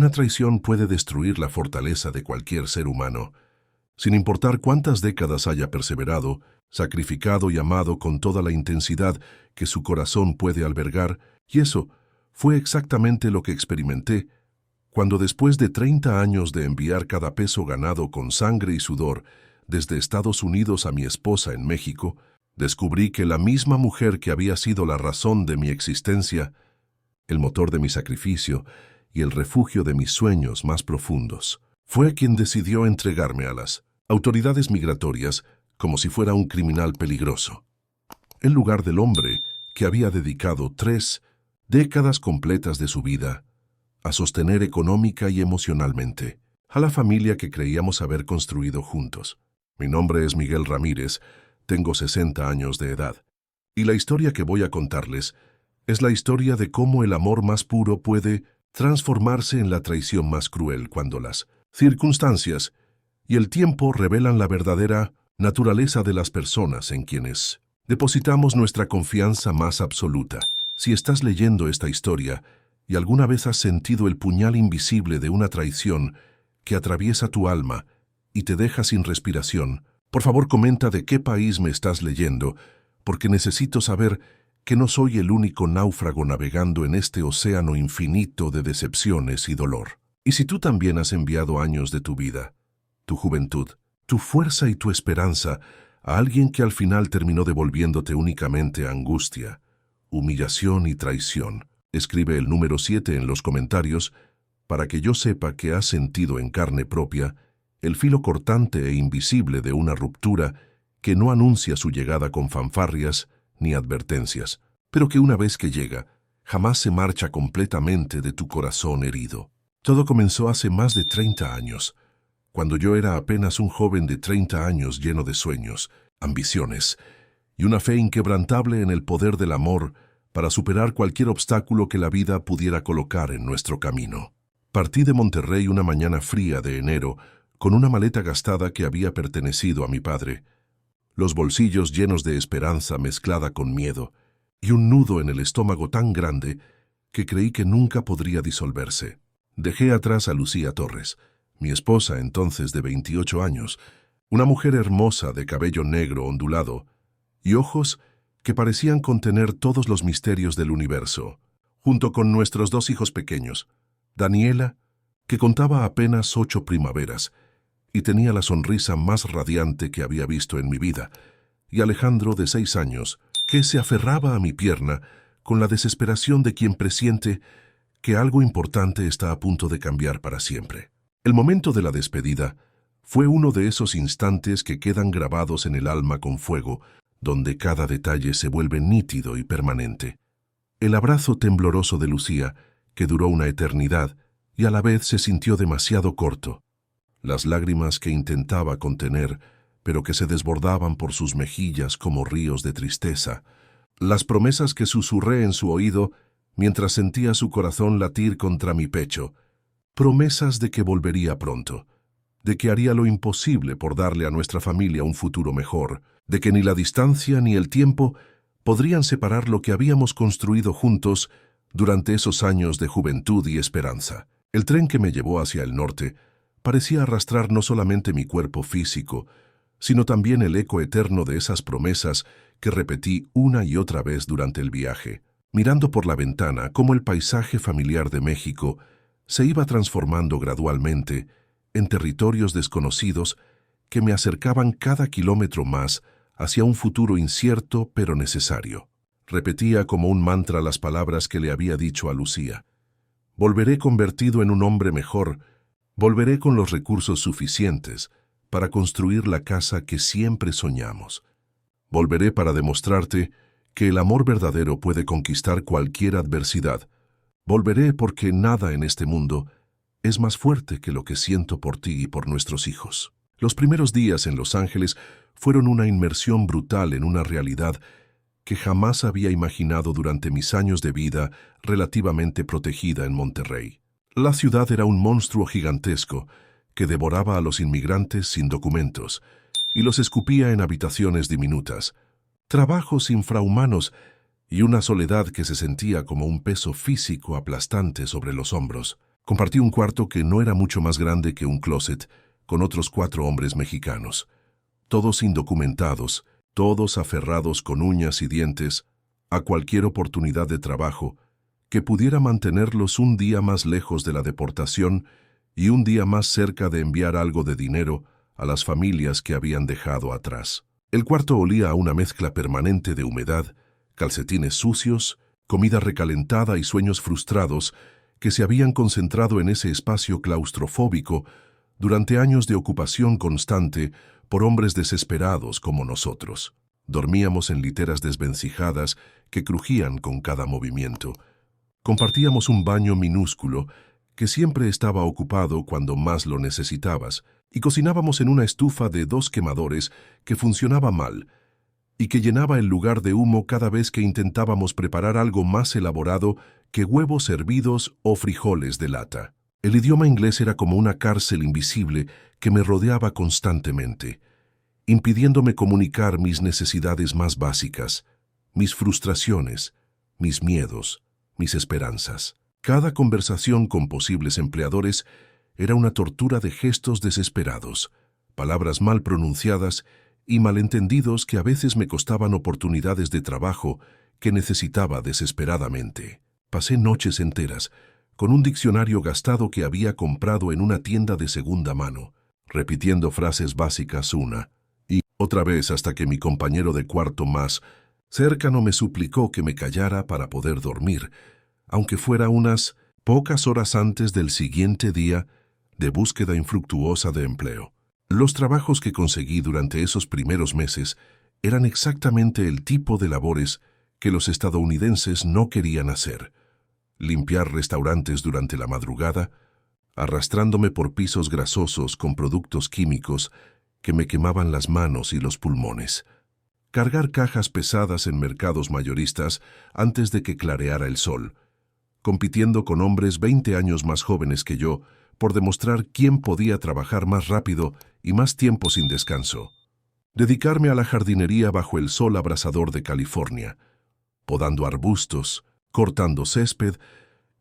Una traición puede destruir la fortaleza de cualquier ser humano, sin importar cuántas décadas haya perseverado, sacrificado y amado con toda la intensidad que su corazón puede albergar, y eso fue exactamente lo que experimenté cuando después de 30 años de enviar cada peso ganado con sangre y sudor desde Estados Unidos a mi esposa en México, descubrí que la misma mujer que había sido la razón de mi existencia, el motor de mi sacrificio y el refugio de mis sueños más profundos, fue quien decidió entregarme a las autoridades migratorias como si fuera un criminal peligroso, en lugar del hombre que había dedicado 3 décadas completas de su vida a sostener económica y emocionalmente a la familia que creíamos haber construido juntos. Mi nombre es Miguel Ramírez, tengo 60 años de edad, y la historia que voy a contarles es la historia de cómo el amor más puro puede transformarse en la traición más cruel cuando las circunstancias y el tiempo revelan la verdadera naturaleza de las personas en quienes depositamos nuestra confianza más absoluta. Si estás leyendo esta historia y alguna vez has sentido el puñal invisible de una traición que atraviesa tu alma y te deja sin respiración, por favor comenta de qué país me estás leyendo, porque necesito saber que no soy el único náufrago navegando en este océano infinito de decepciones y dolor. Y si tú también has enviado años de tu vida, tu juventud, tu fuerza y tu esperanza a alguien que al final terminó devolviéndote únicamente angustia, humillación y traición, escribe el número 7 en los comentarios para que yo sepa que has sentido en carne propia el filo cortante e invisible de una ruptura que no anuncia su llegada con fanfarrias ni advertencias, pero que una vez que llega, jamás se marcha completamente de tu corazón herido. Todo comenzó hace más de 30 años, cuando yo era apenas un joven de 30 años lleno de sueños, ambiciones y una fe inquebrantable en el poder del amor para superar cualquier obstáculo que la vida pudiera colocar en nuestro camino. Partí de Monterrey una mañana fría de enero con una maleta gastada que había pertenecido a mi padre, los bolsillos llenos de esperanza mezclada con miedo y un nudo en el estómago tan grande que creí que nunca podría disolverse. Dejé atrás a Lucía Torres, mi esposa entonces de 28 años, una mujer hermosa de cabello negro ondulado y ojos que parecían contener todos los misterios del universo, junto con nuestros 2 hijos pequeños, Daniela, que contaba apenas 8 primaveras y tenía la sonrisa más radiante que había visto en mi vida, y Alejandro, de 6 años, que se aferraba a mi pierna con la desesperación de quien presiente que algo importante está a punto de cambiar para siempre. El momento de la despedida fue uno de esos instantes que quedan grabados en el alma con fuego, donde cada detalle se vuelve nítido y permanente. El abrazo tembloroso de Lucía, que duró una eternidad y a la vez se sintió demasiado corto. Las lágrimas que intentaba contener, pero que se desbordaban por sus mejillas como ríos de tristeza. Las promesas que susurré en su oído mientras sentía su corazón latir contra mi pecho. Promesas de que volvería pronto, de que haría lo imposible por darle a nuestra familia un futuro mejor, de que ni la distancia ni el tiempo podrían separar lo que habíamos construido juntos durante esos años de juventud y esperanza. El tren que me llevó hacia el norte parecía arrastrar no solamente mi cuerpo físico, sino también el eco eterno de esas promesas que repetí una y otra vez durante el viaje, mirando por la ventana cómo el paisaje familiar de México se iba transformando gradualmente en territorios desconocidos que me acercaban cada kilómetro más hacia un futuro incierto pero necesario. Repetía como un mantra las palabras que le había dicho a Lucía. Volveré convertido en un hombre mejor, volveré con los recursos suficientes para construir la casa que siempre soñamos. Volveré para demostrarte que el amor verdadero puede conquistar cualquier adversidad. Volveré porque nada en este mundo es más fuerte que lo que siento por ti y por nuestros hijos. Los primeros días en Los Ángeles fueron una inmersión brutal en una realidad que jamás había imaginado durante mis años de vida relativamente protegida en Monterrey. La ciudad era un monstruo gigantesco que devoraba a los inmigrantes sin documentos y los escupía en habitaciones diminutas, trabajos infrahumanos y una soledad que se sentía como un peso físico aplastante sobre los hombros. Compartí un cuarto que no era mucho más grande que un closet, con otros 4 hombres mexicanos, todos indocumentados, todos aferrados con uñas y dientes a cualquier oportunidad de trabajo que pudiera mantenerlos un día más lejos de la deportación y un día más cerca de enviar algo de dinero a las familias que habían dejado atrás. El cuarto olía a una mezcla permanente de humedad, calcetines sucios, comida recalentada y sueños frustrados que se habían concentrado en ese espacio claustrofóbico durante años de ocupación constante por hombres desesperados como nosotros. Dormíamos en literas desvencijadas que crujían con cada movimiento. Compartíamos un baño minúsculo que siempre estaba ocupado cuando más lo necesitabas, y cocinábamos en una estufa de 2 quemadores que funcionaba mal y que llenaba el lugar de humo cada vez que intentábamos preparar algo más elaborado que huevos hervidos o frijoles de lata. El idioma inglés era como una cárcel invisible que me rodeaba constantemente, impidiéndome comunicar mis necesidades más básicas, mis frustraciones, mis miedos, mis esperanzas. Cada conversación con posibles empleadores era una tortura de gestos desesperados, palabras mal pronunciadas y malentendidos que a veces me costaban oportunidades de trabajo que necesitaba desesperadamente. Pasé noches enteras con un diccionario gastado que había comprado en una tienda de segunda mano, repitiendo frases básicas una y otra vez hasta que mi compañero de cuarto más cercano me suplicó que me callara para poder dormir, aunque fuera unas pocas horas antes del siguiente día de búsqueda infructuosa de empleo. Los trabajos que conseguí durante esos primeros meses eran exactamente el tipo de labores que los estadounidenses no querían hacer. Limpiar restaurantes durante la madrugada, arrastrándome por pisos grasosos con productos químicos que me quemaban las manos y los pulmones. Cargar cajas pesadas en mercados mayoristas antes de que clareara el sol, compitiendo con hombres 20 años más jóvenes que yo por demostrar quién podía trabajar más rápido y más tiempo sin descanso. Dedicarme a la jardinería bajo el sol abrasador de California, podando arbustos, cortando césped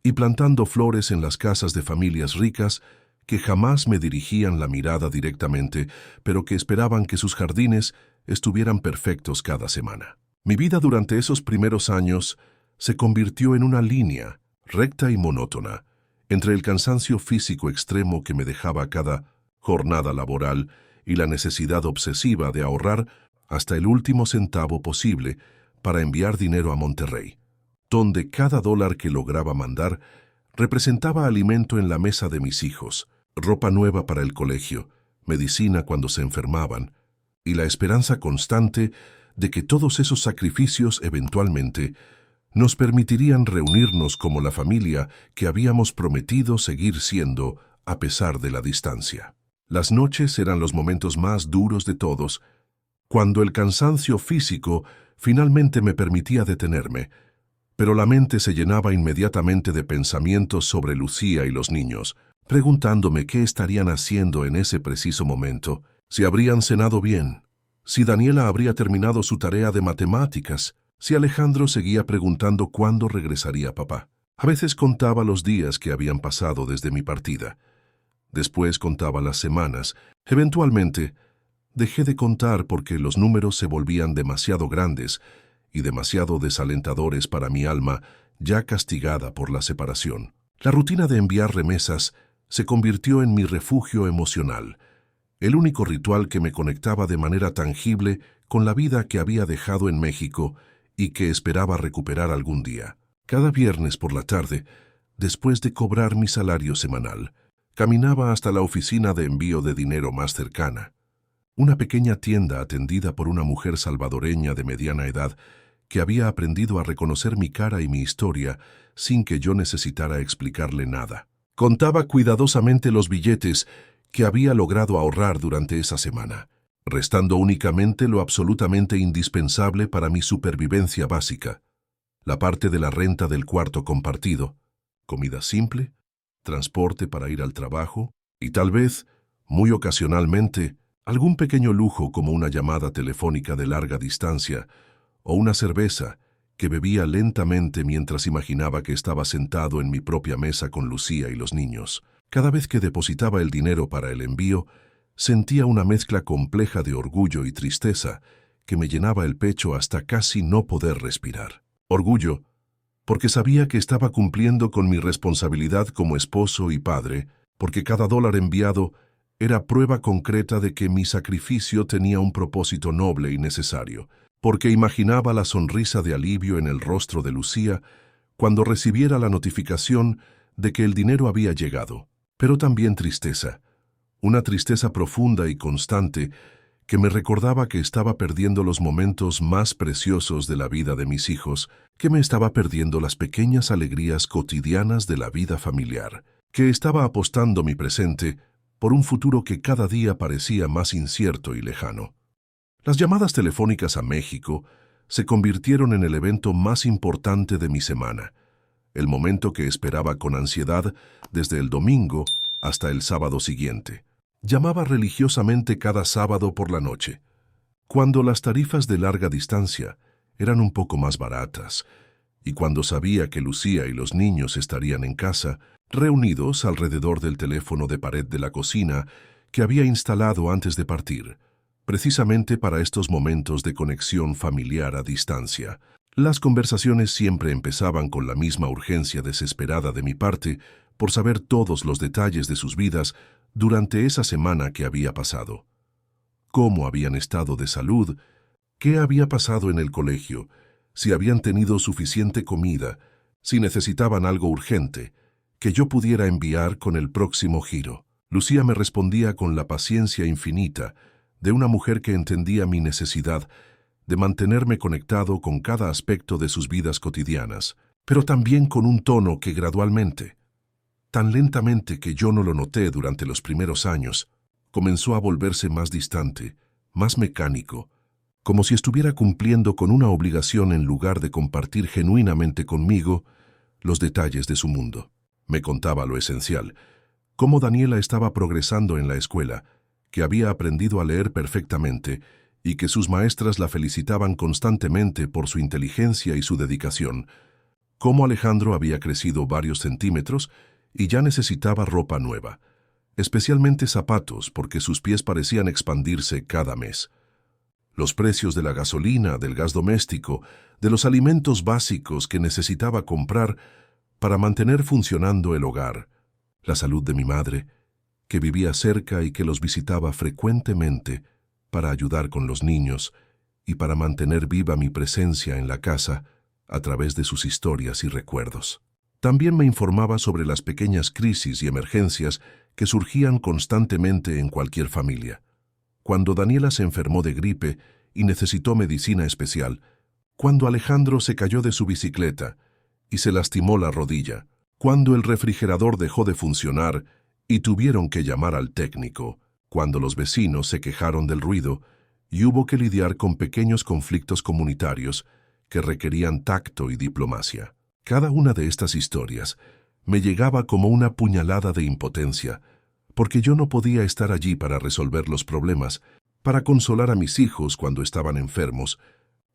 y plantando flores en las casas de familias ricas que jamás me dirigían la mirada directamente, pero que esperaban que sus jardines estuvieran perfectos cada semana. Mi vida durante esos primeros años se convirtió en una línea recta y monótona entre el cansancio físico extremo que me dejaba cada jornada laboral y la necesidad obsesiva de ahorrar hasta el último centavo posible para enviar dinero a Monterrey, donde cada dólar que lograba mandar representaba alimento en la mesa de mis hijos, ropa nueva para el colegio, medicina cuando se enfermaban, y la esperanza constante de que todos esos sacrificios eventualmente nos permitirían reunirnos como la familia que habíamos prometido seguir siendo a pesar de la distancia. Las noches eran los momentos más duros de todos, cuando el cansancio físico finalmente me permitía detenerme, pero la mente se llenaba inmediatamente de pensamientos sobre Lucía y los niños, preguntándome qué estarían haciendo en ese preciso momento, si habrían cenado bien, si Daniela habría terminado su tarea de matemáticas, si Alejandro seguía preguntando cuándo regresaría papá. A veces contaba los días que habían pasado desde mi partida. Después contaba las semanas. Eventualmente, dejé de contar porque los números se volvían demasiado grandes y demasiado desalentadores para mi alma, ya castigada por la separación. La rutina de enviar remesas se convirtió en mi refugio emocional, el único ritual que me conectaba de manera tangible con la vida que había dejado en México y que esperaba recuperar algún día. Cada viernes por la tarde, después de cobrar mi salario semanal, caminaba hasta la oficina de envío de dinero más cercana, una pequeña tienda atendida por una mujer salvadoreña de mediana edad que había aprendido a reconocer mi cara y mi historia sin que yo necesitara explicarle nada. Contaba cuidadosamente los billetes que había logrado ahorrar durante esa semana, restando únicamente lo absolutamente indispensable para mi supervivencia básica, la parte de la renta del cuarto compartido, comida simple, transporte para ir al trabajo y tal vez, muy ocasionalmente, algún pequeño lujo como una llamada telefónica de larga distancia o una cerveza que bebía lentamente mientras imaginaba que estaba sentado en mi propia mesa con Lucía y los niños. Cada vez que depositaba el dinero para el envío, sentía una mezcla compleja de orgullo y tristeza que me llenaba el pecho hasta casi no poder respirar. Orgullo, porque sabía que estaba cumpliendo con mi responsabilidad como esposo y padre, porque cada dólar enviado era prueba concreta de que mi sacrificio tenía un propósito noble y necesario, porque imaginaba la sonrisa de alivio en el rostro de Lucía cuando recibiera la notificación de que el dinero había llegado, pero también tristeza, una tristeza profunda y constante que me recordaba que estaba perdiendo los momentos más preciosos de la vida de mis hijos, que me estaba perdiendo las pequeñas alegrías cotidianas de la vida familiar, que estaba apostando mi presente por un futuro que cada día parecía más incierto y lejano. Las llamadas telefónicas a México se convirtieron en el evento más importante de mi semana, el momento que esperaba con ansiedad desde el domingo hasta el sábado siguiente. Llamaba religiosamente cada sábado por la noche, cuando las tarifas de larga distancia eran un poco más baratas, y cuando sabía que Lucía y los niños estarían en casa, reunidos alrededor del teléfono de pared de la cocina que había instalado antes de partir, precisamente para estos momentos de conexión familiar a distancia. Las conversaciones siempre empezaban con la misma urgencia desesperada de mi parte por saber todos los detalles de sus vidas durante esa semana que había pasado. Cómo habían estado de salud, qué había pasado en el colegio, si habían tenido suficiente comida, si necesitaban algo urgente, que yo pudiera enviar con el próximo giro. Lucía me respondía con la paciencia infinita de una mujer que entendía mi necesidad de mantenerme conectado con cada aspecto de sus vidas cotidianas, pero también con un tono que gradualmente, tan lentamente que yo no lo noté durante los primeros años, comenzó a volverse más distante, más mecánico, como si estuviera cumpliendo con una obligación en lugar de compartir genuinamente conmigo los detalles de su mundo. Me contaba lo esencial, cómo Daniela estaba progresando en la escuela, que había aprendido a leer perfectamente y que sus maestras la felicitaban constantemente por su inteligencia y su dedicación, cómo Alejandro había crecido varios centímetros y ya necesitaba ropa nueva, especialmente zapatos porque sus pies parecían expandirse cada mes. Los precios de la gasolina, del gas doméstico, de los alimentos básicos que necesitaba comprar para mantener funcionando el hogar, la salud de mi madre, que vivía cerca y que los visitaba frecuentemente para ayudar con los niños y para mantener viva mi presencia en la casa a través de sus historias y recuerdos. También me informaba sobre las pequeñas crisis y emergencias que surgían constantemente en cualquier familia. Cuando Daniela se enfermó de gripe y necesitó medicina especial, cuando Alejandro se cayó de su bicicleta y se lastimó la rodilla, cuando el refrigerador dejó de funcionar y tuvieron que llamar al técnico, cuando los vecinos se quejaron del ruido y hubo que lidiar con pequeños conflictos comunitarios que requerían tacto y diplomacia. Cada una de estas historias me llegaba como una puñalada de impotencia, porque yo no podía estar allí para resolver los problemas, para consolar a mis hijos cuando estaban enfermos,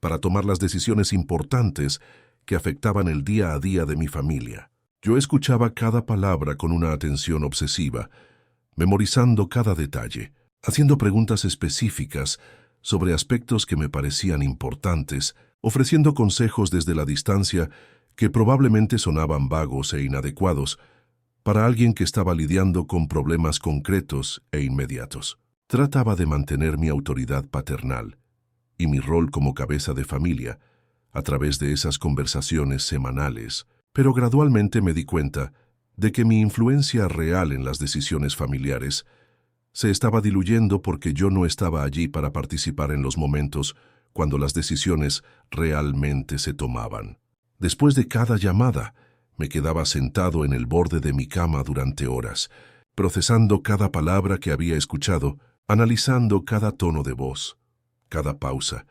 para tomar las decisiones importantes que afectaban el día a día de mi familia. Yo escuchaba cada palabra con una atención obsesiva, memorizando cada detalle, haciendo preguntas específicas sobre aspectos que me parecían importantes, ofreciendo consejos desde la distancia que probablemente sonaban vagos e inadecuados para alguien que estaba lidiando con problemas concretos e inmediatos. Trataba de mantener mi autoridad paternal y mi rol como cabeza de familia a través de esas conversaciones semanales, pero gradualmente me di cuenta de que mi influencia real en las decisiones familiares se estaba diluyendo porque yo no estaba allí para participar en los momentos cuando las decisiones realmente se tomaban. Después de cada llamada, me quedaba sentado en el borde de mi cama durante horas, procesando cada palabra que había escuchado, analizando cada tono de voz, cada pausa,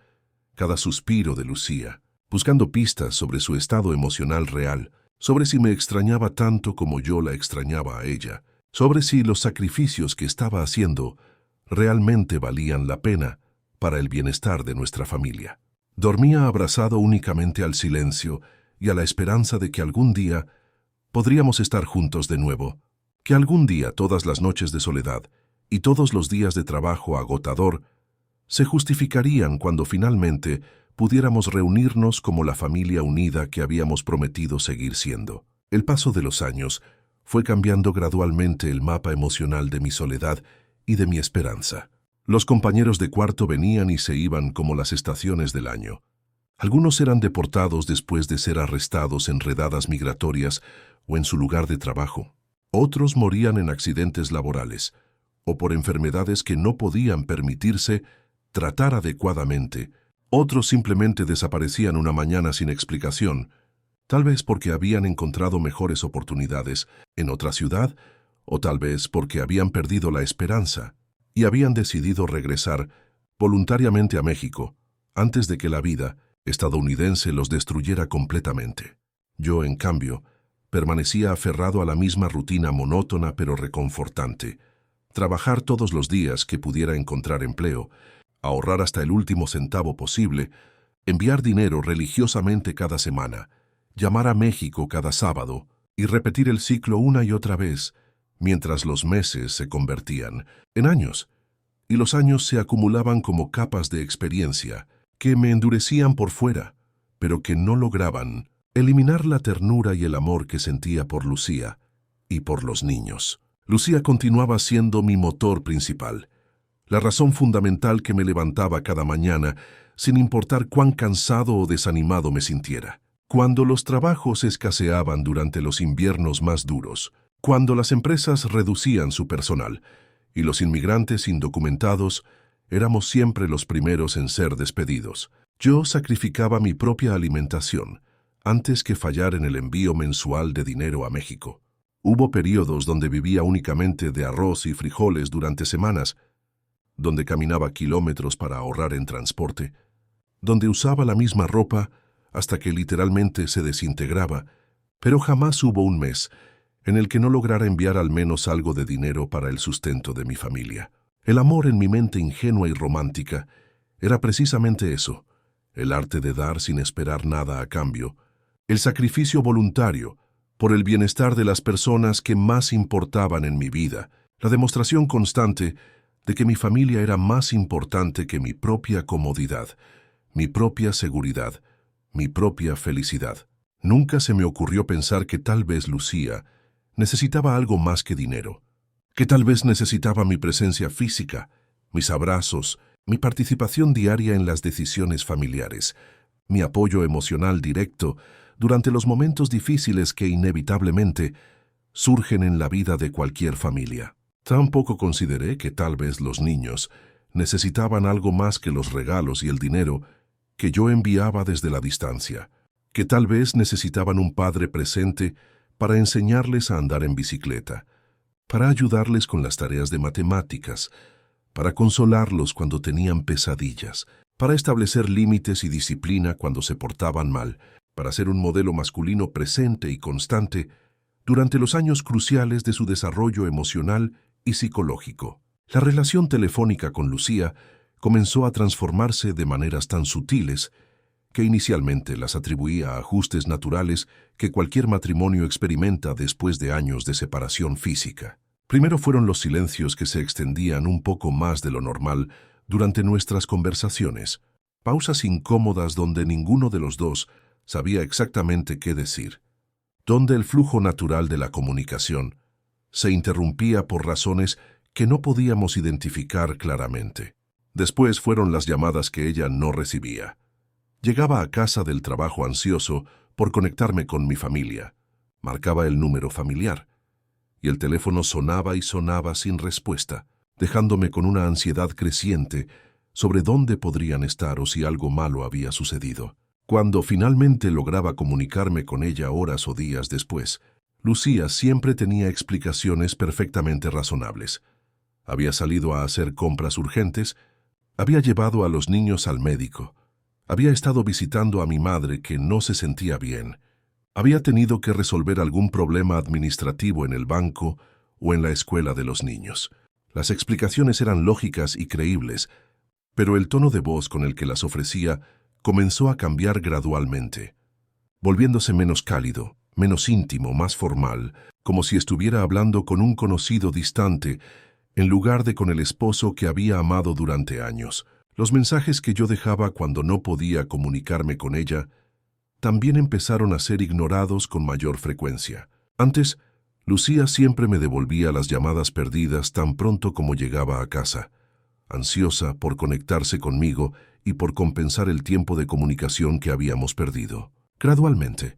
cada suspiro de Lucía, buscando pistas sobre su estado emocional real, sobre si me extrañaba tanto como yo la extrañaba a ella, sobre si los sacrificios que estaba haciendo realmente valían la pena para el bienestar de nuestra familia. Dormía abrazado únicamente al silencio y a la esperanza de que algún día podríamos estar juntos de nuevo, que algún día todas las noches de soledad y todos los días de trabajo agotador se justificarían cuando finalmente pudiéramos reunirnos como la familia unida que habíamos prometido seguir siendo. El paso de los años fue cambiando gradualmente el mapa emocional de mi soledad y de mi esperanza. Los compañeros de cuarto venían y se iban como las estaciones del año. Algunos eran deportados después de ser arrestados en redadas migratorias o en su lugar de trabajo. Otros morían en accidentes laborales o por enfermedades que no podían permitirse tratar adecuadamente. Otros simplemente desaparecían una mañana sin explicación, tal vez porque habían encontrado mejores oportunidades en otra ciudad o tal vez porque habían perdido la esperanza y habían decidido regresar voluntariamente a México antes de que la vida estadounidense los destruyera completamente. Yo, en cambio, permanecía aferrado a la misma rutina monótona pero reconfortante: trabajar todos los días que pudiera encontrar empleo, ahorrar hasta el último centavo posible, enviar dinero religiosamente cada semana, llamar a México cada sábado y repetir el ciclo una y otra vez, mientras los meses se convertían en años, y los años se acumulaban como capas de experiencia que me endurecían por fuera, pero que no lograban eliminar la ternura y el amor que sentía por Lucía y por los niños. Lucía continuaba siendo mi motor principal, la razón fundamental que me levantaba cada mañana, sin importar cuán cansado o desanimado me sintiera. Cuando los trabajos escaseaban durante los inviernos más duros, cuando las empresas reducían su personal y los inmigrantes indocumentados éramos siempre los primeros en ser despedidos, yo sacrificaba mi propia alimentación antes que fallar en el envío mensual de dinero a México. Hubo periodos donde vivía únicamente de arroz y frijoles durante semanas, donde caminaba kilómetros para ahorrar en transporte, donde usaba la misma ropa hasta que literalmente se desintegraba, pero jamás hubo un mes en el que no lograra enviar al menos algo de dinero para el sustento de mi familia. El amor en mi mente ingenua y romántica era precisamente eso: el arte de dar sin esperar nada a cambio, el sacrificio voluntario por el bienestar de las personas que más importaban en mi vida, la demostración constante de que mi familia era más importante que mi propia comodidad, mi propia seguridad, mi propia felicidad. Nunca se me ocurrió pensar que tal vez Lucía necesitaba algo más que dinero, que tal vez necesitaba mi presencia física, mis abrazos, mi participación diaria en las decisiones familiares, mi apoyo emocional directo durante los momentos difíciles que inevitablemente surgen en la vida de cualquier familia. Tampoco consideré que tal vez los niños necesitaban algo más que los regalos y el dinero que yo enviaba desde la distancia, que tal vez necesitaban un padre presente para enseñarles a andar en bicicleta, para ayudarles con las tareas de matemáticas, para consolarlos cuando tenían pesadillas, para establecer límites y disciplina cuando se portaban mal, para ser un modelo masculino presente y constante durante los años cruciales de su desarrollo emocional y psicológico. La relación telefónica con Lucía comenzó a transformarse de maneras tan sutiles que inicialmente las atribuía a ajustes naturales que cualquier matrimonio experimenta después de años de separación física. Primero fueron los silencios que se extendían un poco más de lo normal durante nuestras conversaciones, pausas incómodas donde ninguno de los dos sabía exactamente qué decir, donde el flujo natural de la comunicación se interrumpía por razones que no podíamos identificar claramente. Después fueron las llamadas que ella no recibía. Llegaba a casa del trabajo ansioso por conectarme con mi familia. Marcaba el número familiar, y el teléfono sonaba y sonaba sin respuesta, dejándome con una ansiedad creciente sobre dónde podrían estar o si algo malo había sucedido. Cuando finalmente lograba comunicarme con ella horas o días después, Lucía siempre tenía explicaciones perfectamente razonables. Había salido a hacer compras urgentes, había llevado a los niños al médico, había estado visitando a mi madre que no se sentía bien, había tenido que resolver algún problema administrativo en el banco o en la escuela de los niños. Las explicaciones eran lógicas y creíbles, pero el tono de voz con el que las ofrecía comenzó a cambiar gradualmente, volviéndose menos cálido, menos íntimo, más formal, como si estuviera hablando con un conocido distante, en lugar de con el esposo que había amado durante años. Los mensajes que yo dejaba cuando no podía comunicarme con ella también empezaron a ser ignorados con mayor frecuencia. Antes, Lucía siempre me devolvía las llamadas perdidas tan pronto como llegaba a casa, ansiosa por conectarse conmigo y por compensar el tiempo de comunicación que habíamos perdido. Gradualmente,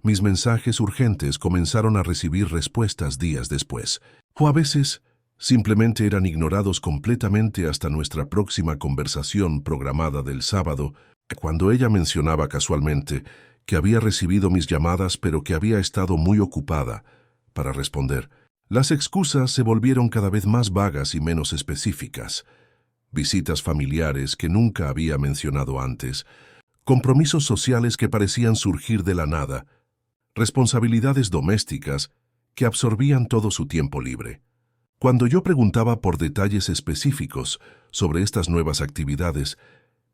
mis mensajes urgentes comenzaron a recibir respuestas días después, o a veces simplemente eran ignorados completamente hasta nuestra próxima conversación programada del sábado, cuando ella mencionaba casualmente que había recibido mis llamadas pero que había estado muy ocupada para responder. Las excusas se volvieron cada vez más vagas y menos específicas. Visitas familiares que nunca había mencionado antes, compromisos sociales que parecían surgir de la nada, responsabilidades domésticas que absorbían todo su tiempo libre. Cuando yo preguntaba por detalles específicos sobre estas nuevas actividades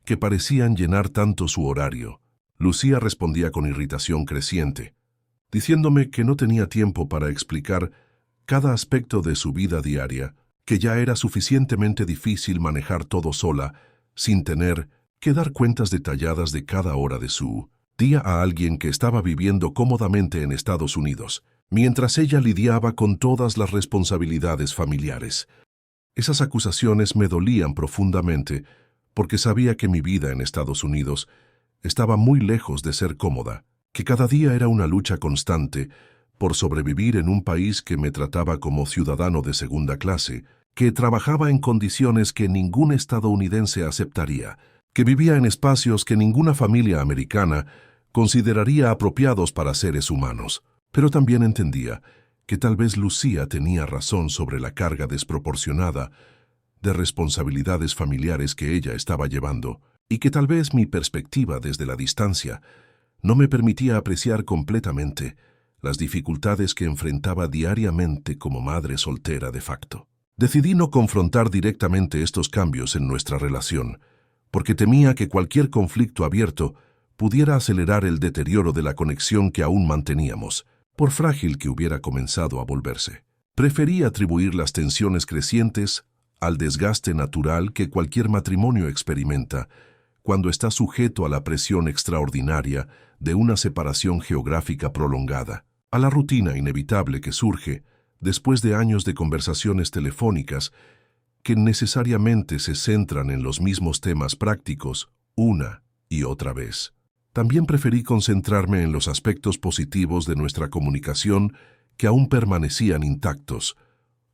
que parecían llenar tanto su horario, Lucía respondía con irritación creciente, diciéndome que no tenía tiempo para explicar cada aspecto de su vida diaria, que ya era suficientemente difícil manejar todo sola, sin tener que dar cuentas detalladas de cada hora de su día a alguien que estaba viviendo cómodamente en Estados Unidos, mientras ella lidiaba con todas las responsabilidades familiares. Esas acusaciones me dolían profundamente porque sabía que mi vida en Estados Unidos estaba muy lejos de ser cómoda, que cada día era una lucha constante por sobrevivir en un país que me trataba como ciudadano de segunda clase, que trabajaba en condiciones que ningún estadounidense aceptaría, que vivía en espacios que ninguna familia americana consideraría apropiados para seres humanos. Pero también entendía que tal vez Lucía tenía razón sobre la carga desproporcionada de responsabilidades familiares que ella estaba llevando, y que tal vez mi perspectiva desde la distancia no me permitía apreciar completamente las dificultades que enfrentaba diariamente como madre soltera de facto. Decidí no confrontar directamente estos cambios en nuestra relación, porque temía que cualquier conflicto abierto pudiera acelerar el deterioro de la conexión que aún manteníamos, por frágil que hubiera comenzado a volverse. Preferí atribuir las tensiones crecientes al desgaste natural que cualquier matrimonio experimenta cuando está sujeto a la presión extraordinaria de una separación geográfica prolongada, a la rutina inevitable que surge después de años de conversaciones telefónicas que necesariamente se centran en los mismos temas prácticos una y otra vez. También preferí concentrarme en los aspectos positivos de nuestra comunicación que aún permanecían intactos.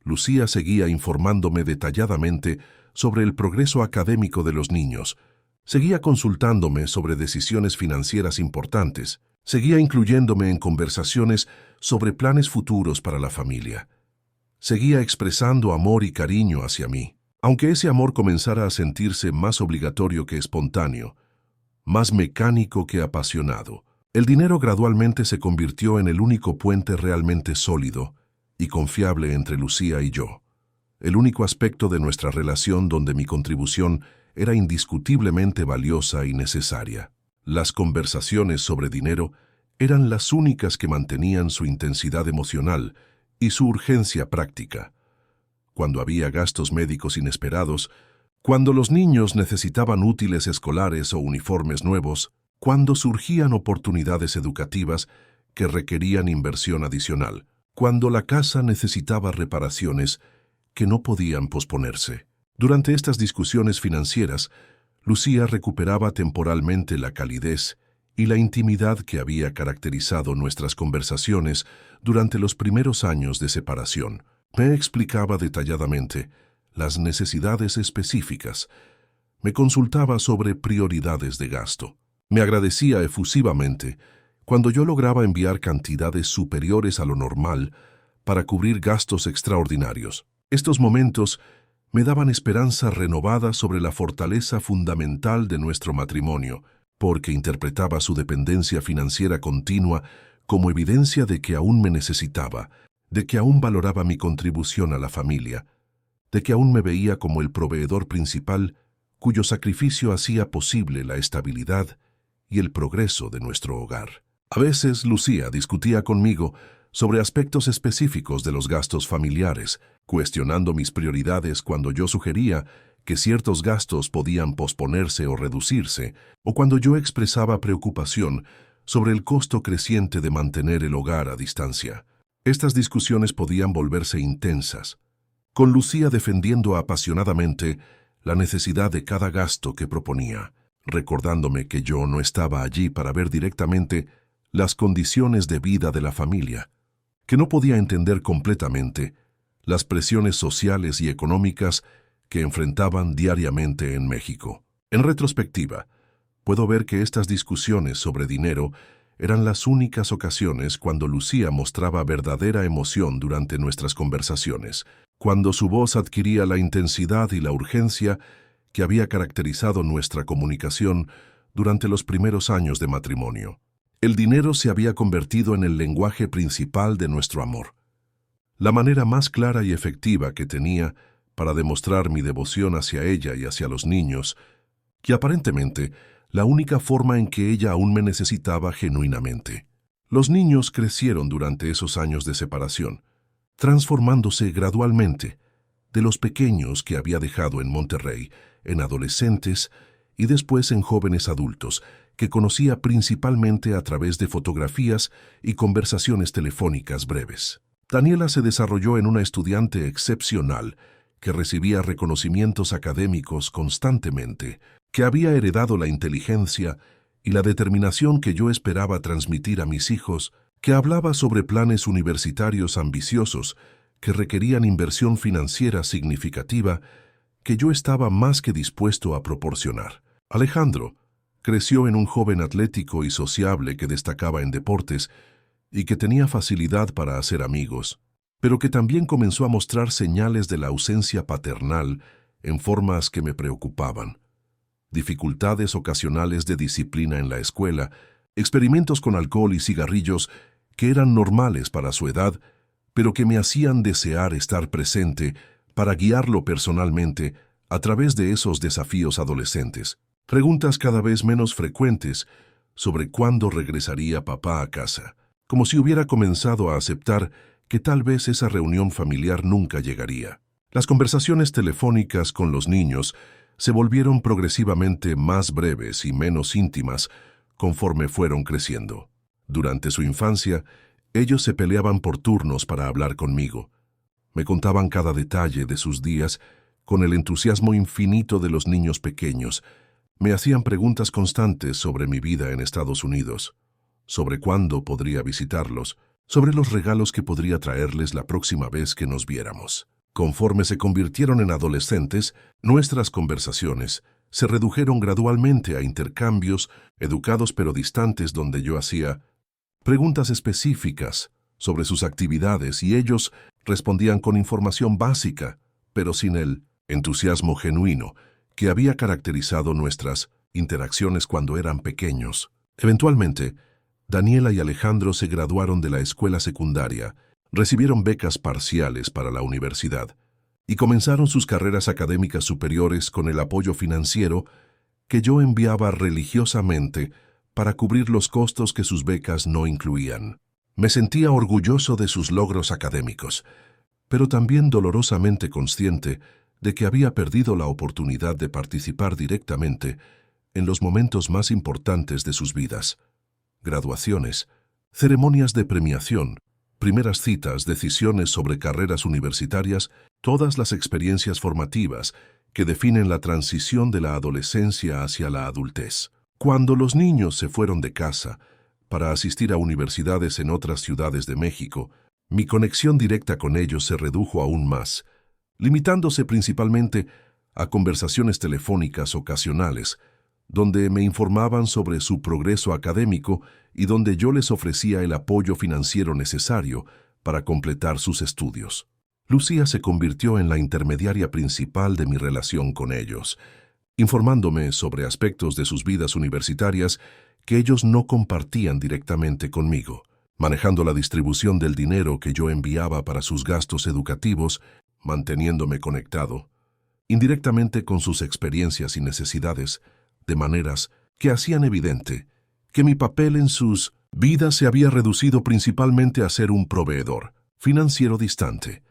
Lucía seguía informándome detalladamente sobre el progreso académico de los niños, seguía consultándome sobre decisiones financieras importantes, seguía incluyéndome en conversaciones sobre planes futuros para la familia. Seguía expresando amor y cariño hacia mí, aunque ese amor comenzara a sentirse más obligatorio que espontáneo, más mecánico que apasionado. El dinero gradualmente se convirtió en el único puente realmente sólido y confiable entre Lucía y yo, el único aspecto de nuestra relación donde mi contribución era indiscutiblemente valiosa y necesaria. Las conversaciones sobre dinero eran las únicas que mantenían su intensidad emocional y su urgencia práctica. Cuando había gastos médicos inesperados, cuando los niños necesitaban útiles escolares o uniformes nuevos, cuando surgían oportunidades educativas que requerían inversión adicional, cuando la casa necesitaba reparaciones que no podían posponerse. Durante estas discusiones financieras, Lucía recuperaba temporalmente la calidez y la intimidad que había caracterizado nuestras conversaciones durante los primeros años de separación. Me explicaba detalladamente las necesidades específicas, me consultaba sobre prioridades de gasto, me agradecía efusivamente cuando yo lograba enviar cantidades superiores a lo normal para cubrir gastos extraordinarios. Estos momentos me daban esperanza renovada sobre la fortaleza fundamental de nuestro matrimonio, porque interpretaba su dependencia financiera continua como evidencia de que aún me necesitaba, de que aún valoraba mi contribución a la familia, de que aún me veía como el proveedor principal cuyo sacrificio hacía posible la estabilidad y el progreso de nuestro hogar. A veces Lucía discutía conmigo sobre aspectos específicos de los gastos familiares, cuestionando mis prioridades cuando yo sugería que ciertos gastos podían posponerse o reducirse, o cuando yo expresaba preocupación sobre el costo creciente de mantener el hogar a distancia. Estas discusiones podían volverse intensas, con Lucía defendiendo apasionadamente la necesidad de cada gasto que proponía, recordándome que yo no estaba allí para ver directamente las condiciones de vida de la familia, que no podía entender completamente las presiones sociales y económicas que enfrentaban diariamente en México. En retrospectiva, puedo ver que estas discusiones sobre dinero eran las únicas ocasiones cuando Lucía mostraba verdadera emoción durante nuestras conversaciones, cuando su voz adquiría la intensidad y la urgencia que había caracterizado nuestra comunicación durante los primeros años de matrimonio. El dinero se había convertido en el lenguaje principal de nuestro amor, la manera más clara y efectiva que tenía para demostrar mi devoción hacia ella y hacia los niños, que aparentemente la única forma en que ella aún me necesitaba genuinamente. Los niños crecieron durante esos años de separación, transformándose gradualmente de los pequeños que había dejado en Monterrey, en adolescentes y después en jóvenes adultos, que conocía principalmente a través de fotografías y conversaciones telefónicas breves. Daniela se desarrolló en una estudiante excepcional que recibía reconocimientos académicos constantemente, que había heredado la inteligencia y la determinación que yo esperaba transmitir a mis hijos, que hablaba sobre planes universitarios ambiciosos que requerían inversión financiera significativa que yo estaba más que dispuesto a proporcionar. Alejandro creció en un joven atlético y sociable que destacaba en deportes y que tenía facilidad para hacer amigos, pero que también comenzó a mostrar señales de la ausencia paternal en formas que me preocupaban. Dificultades ocasionales de disciplina en la escuela, experimentos con alcohol y cigarrillos que eran normales para su edad, pero que me hacían desear estar presente para guiarlo personalmente a través de esos desafíos adolescentes. Preguntas cada vez menos frecuentes sobre cuándo regresaría papá a casa, como si hubiera comenzado a aceptar que tal vez esa reunión familiar nunca llegaría. Las conversaciones telefónicas con los niños se volvieron progresivamente más breves y menos íntimas conforme fueron creciendo. Durante su infancia, ellos se peleaban por turnos para hablar conmigo. Me contaban cada detalle de sus días con el entusiasmo infinito de los niños pequeños. Me hacían preguntas constantes sobre mi vida en Estados Unidos, sobre cuándo podría visitarlos, sobre los regalos que podría traerles la próxima vez que nos viéramos. Conforme se convirtieron en adolescentes, nuestras conversaciones se redujeron gradualmente a intercambios educados pero distantes donde yo hacía preguntas específicas sobre sus actividades y ellos respondían con información básica, pero sin el entusiasmo genuino que había caracterizado nuestras interacciones cuando eran pequeños. Eventualmente, Daniela y Alejandro se graduaron de la escuela secundaria, recibieron becas parciales para la universidad y comenzaron sus carreras académicas superiores con el apoyo financiero que yo enviaba religiosamente para cubrir los costos que sus becas no incluían. Me sentía orgulloso de sus logros académicos, pero también dolorosamente consciente de que había perdido la oportunidad de participar directamente en los momentos más importantes de sus vidas: graduaciones, ceremonias de premiación, primeras citas, decisiones sobre carreras universitarias, todas las experiencias formativas que definen la transición de la adolescencia hacia la adultez. Cuando los niños se fueron de casa para asistir a universidades en otras ciudades de México, mi conexión directa con ellos se redujo aún más, limitándose principalmente a conversaciones telefónicas ocasionales, donde me informaban sobre su progreso académico y donde yo les ofrecía el apoyo financiero necesario para completar sus estudios. Lucía se convirtió en la intermediaria principal de mi relación con ellos, informándome sobre aspectos de sus vidas universitarias que ellos no compartían directamente conmigo, manejando la distribución del dinero que yo enviaba para sus gastos educativos, manteniéndome conectado, indirectamente con sus experiencias y necesidades, de maneras que hacían evidente que mi papel en sus vidas se había reducido principalmente a ser un proveedor financiero distante,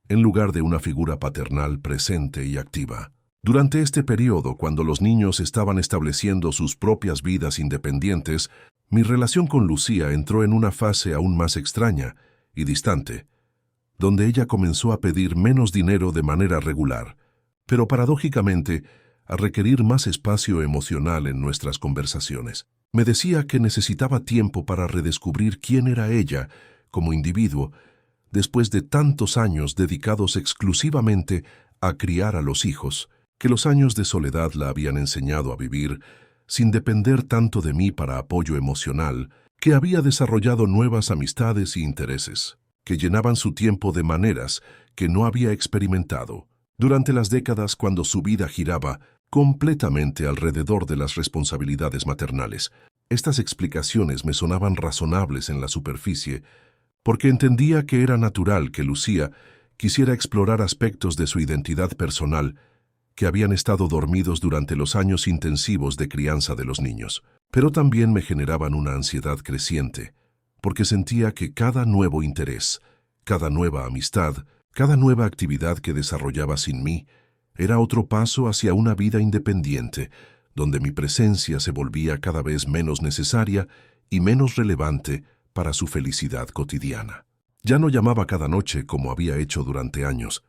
en lugar de una figura paternal presente y activa. Durante este periodo, cuando los niños estaban estableciendo sus propias vidas independientes, mi relación con Lucía entró en una fase aún más extraña y distante, donde ella comenzó a pedir menos dinero de manera regular, pero paradójicamente a requerir más espacio emocional en nuestras conversaciones. Me decía que necesitaba tiempo para redescubrir quién era ella como individuo, después de tantos años dedicados exclusivamente a criar a los hijos, que los años de soledad la habían enseñado a vivir sin depender tanto de mí para apoyo emocional, que había desarrollado nuevas amistades y intereses, que llenaban su tiempo de maneras que no había experimentado durante las décadas cuando su vida giraba completamente alrededor de las responsabilidades maternales. Estas explicaciones me sonaban razonables en la superficie, porque entendía que era natural que Lucía quisiera explorar aspectos de su identidad personal que habían estado dormidos durante los años intensivos de crianza de los niños. Pero también me generaban una ansiedad creciente, porque sentía que cada nuevo interés, cada nueva amistad, cada nueva actividad que desarrollaba sin mí, era otro paso hacia una vida independiente, donde mi presencia se volvía cada vez menos necesaria y menos relevante para su felicidad cotidiana. Ya no llamaba cada noche como había hecho durante años,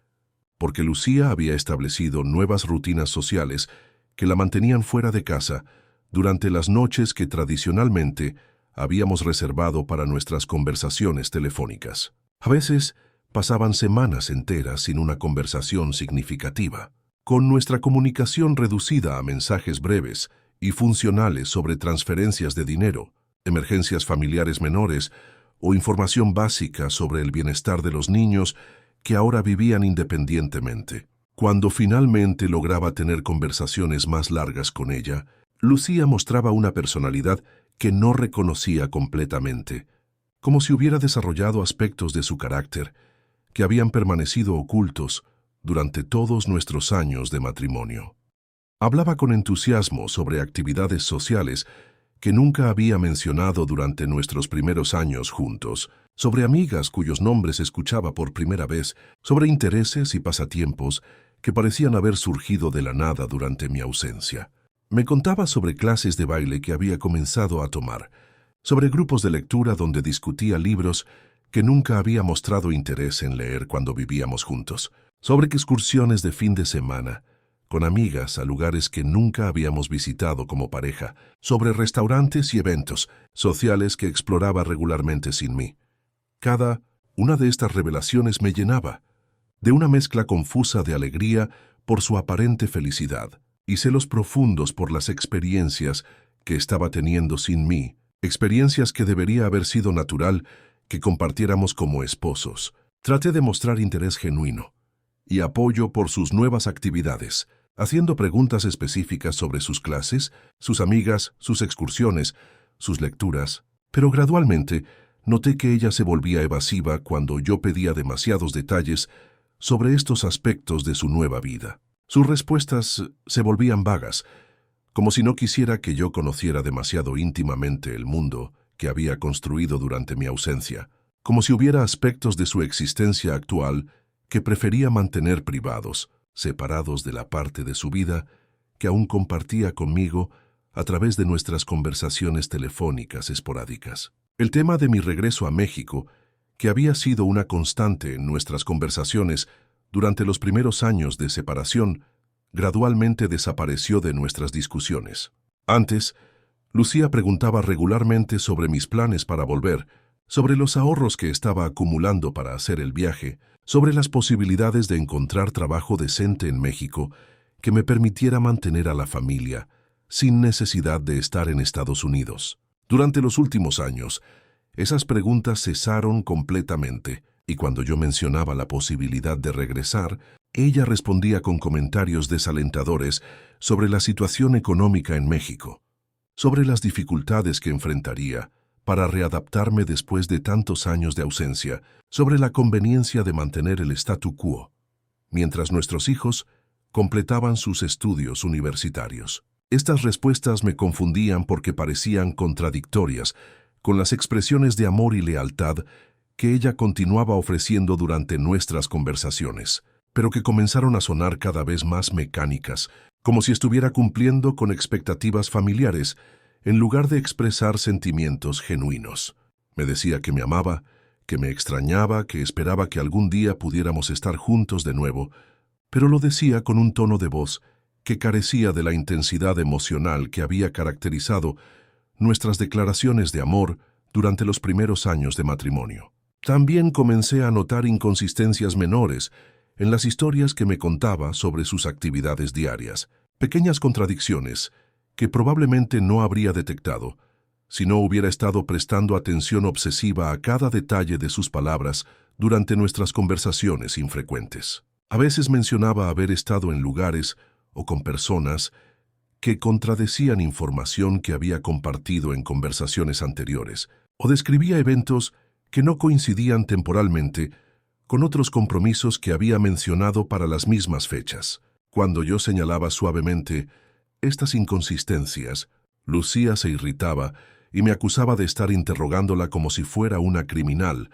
porque Lucía había establecido nuevas rutinas sociales que la mantenían fuera de casa durante las noches que tradicionalmente habíamos reservado para nuestras conversaciones telefónicas. A veces pasaban semanas enteras sin una conversación significativa, con nuestra comunicación reducida a mensajes breves y funcionales sobre transferencias de dinero, emergencias familiares menores o información básica sobre el bienestar de los niños que ahora vivían independientemente. Cuando finalmente lograba tener conversaciones más largas con ella, Lucía mostraba una personalidad que no reconocía completamente, como si hubiera desarrollado aspectos de su carácter que habían permanecido ocultos durante todos nuestros años de matrimonio. Hablaba con entusiasmo sobre actividades sociales que nunca había mencionado durante nuestros primeros años juntos, sobre amigas cuyos nombres escuchaba por primera vez, sobre intereses y pasatiempos que parecían haber surgido de la nada durante mi ausencia. Me contaba sobre clases de baile que había comenzado a tomar, sobre grupos de lectura donde discutía libros que nunca había mostrado interés en leer cuando vivíamos juntos, sobre excursiones de fin de semana, con amigas a lugares que nunca habíamos visitado como pareja, sobre restaurantes y eventos sociales que exploraba regularmente sin mí. Cada una de estas revelaciones me llenaba de una mezcla confusa de alegría por su aparente felicidad y celos profundos por las experiencias que estaba teniendo sin mí, experiencias que debería haber sido natural que compartiéramos como esposos. Traté de mostrar interés genuino y apoyo por sus nuevas actividades, haciendo preguntas específicas sobre sus clases, sus amigas, sus excursiones, sus lecturas, pero gradualmente noté que ella se volvía evasiva cuando yo pedía demasiados detalles sobre estos aspectos de su nueva vida. Sus respuestas se volvían vagas, como si no quisiera que yo conociera demasiado íntimamente el mundo que había construido durante mi ausencia, como si hubiera aspectos de su existencia actual que prefería mantener privados, separados de la parte de su vida que aún compartía conmigo a través de nuestras conversaciones telefónicas esporádicas. El tema de mi regreso a México, que había sido una constante en nuestras conversaciones durante los primeros años de separación, gradualmente desapareció de nuestras discusiones. Antes, Lucía preguntaba regularmente sobre mis planes para volver, sobre los ahorros que estaba acumulando para hacer el viaje, sobre las posibilidades de encontrar trabajo decente en México que me permitiera mantener a la familia sin necesidad de estar en Estados Unidos. Durante los últimos años, esas preguntas cesaron completamente, y cuando yo mencionaba la posibilidad de regresar, ella respondía con comentarios desalentadores sobre la situación económica en México, sobre las dificultades que enfrentaría para readaptarme después de tantos años de ausencia, sobre la conveniencia de mantener el statu quo, mientras nuestros hijos completaban sus estudios universitarios. Estas respuestas me confundían porque parecían contradictorias con las expresiones de amor y lealtad que ella continuaba ofreciendo durante nuestras conversaciones, pero que comenzaron a sonar cada vez más mecánicas, como si estuviera cumpliendo con expectativas familiares en lugar de expresar sentimientos genuinos. Me decía que me amaba, que me extrañaba, que esperaba que algún día pudiéramos estar juntos de nuevo, pero lo decía con un tono de voz que carecía de la intensidad emocional que había caracterizado nuestras declaraciones de amor durante los primeros años de matrimonio. También comencé a notar inconsistencias menores en las historias que me contaba sobre sus actividades diarias, pequeñas contradicciones que probablemente no habría detectado si no hubiera estado prestando atención obsesiva a cada detalle de sus palabras durante nuestras conversaciones infrecuentes. A veces mencionaba haber estado en lugares o con personas que contradecían información que había compartido en conversaciones anteriores, o describía eventos que no coincidían temporalmente con otros compromisos que había mencionado para las mismas fechas. Cuando yo señalaba suavemente estas inconsistencias, Lucía se irritaba y me acusaba de estar interrogándola como si fuera una criminal,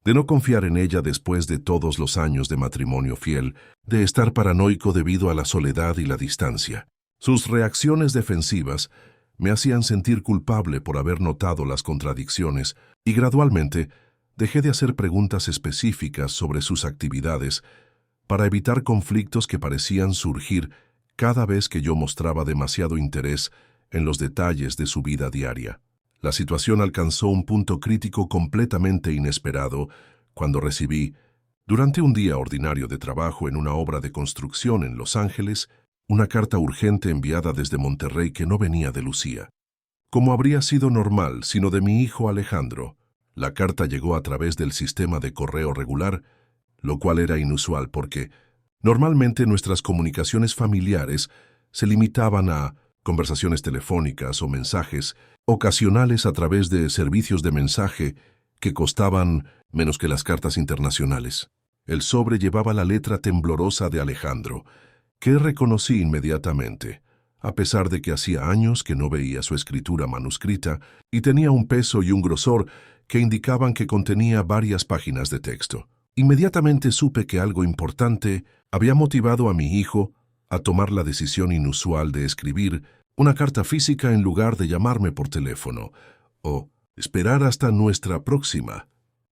de no confiar en ella después de todos los años de matrimonio fiel, de estar paranoico debido a la soledad y la distancia. Sus reacciones defensivas me hacían sentir culpable por haber notado las contradicciones y gradualmente dejé de hacer preguntas específicas sobre sus actividades para evitar conflictos que parecían surgir cada vez que yo mostraba demasiado interés en los detalles de su vida diaria. La situación alcanzó un punto crítico completamente inesperado cuando recibí, durante un día ordinario de trabajo en una obra de construcción en Los Ángeles, una carta urgente enviada desde Monterrey que no venía de Lucía, como habría sido normal, sino de mi hijo Alejandro. La carta llegó a través del sistema de correo regular, lo cual era inusual porque normalmente nuestras comunicaciones familiares se limitaban a conversaciones telefónicas o mensajes ocasionales a través de servicios de mensaje que costaban menos que las cartas internacionales. El sobre llevaba la letra temblorosa de Alejandro, que reconocí inmediatamente, a pesar de que hacía años que no veía su escritura manuscrita y tenía un peso y un grosor que indicaban que contenía varias páginas de texto. Inmediatamente supe que algo importante había motivado a mi hijo a tomar la decisión inusual de escribir una carta física en lugar de llamarme por teléfono, o esperar hasta nuestra próxima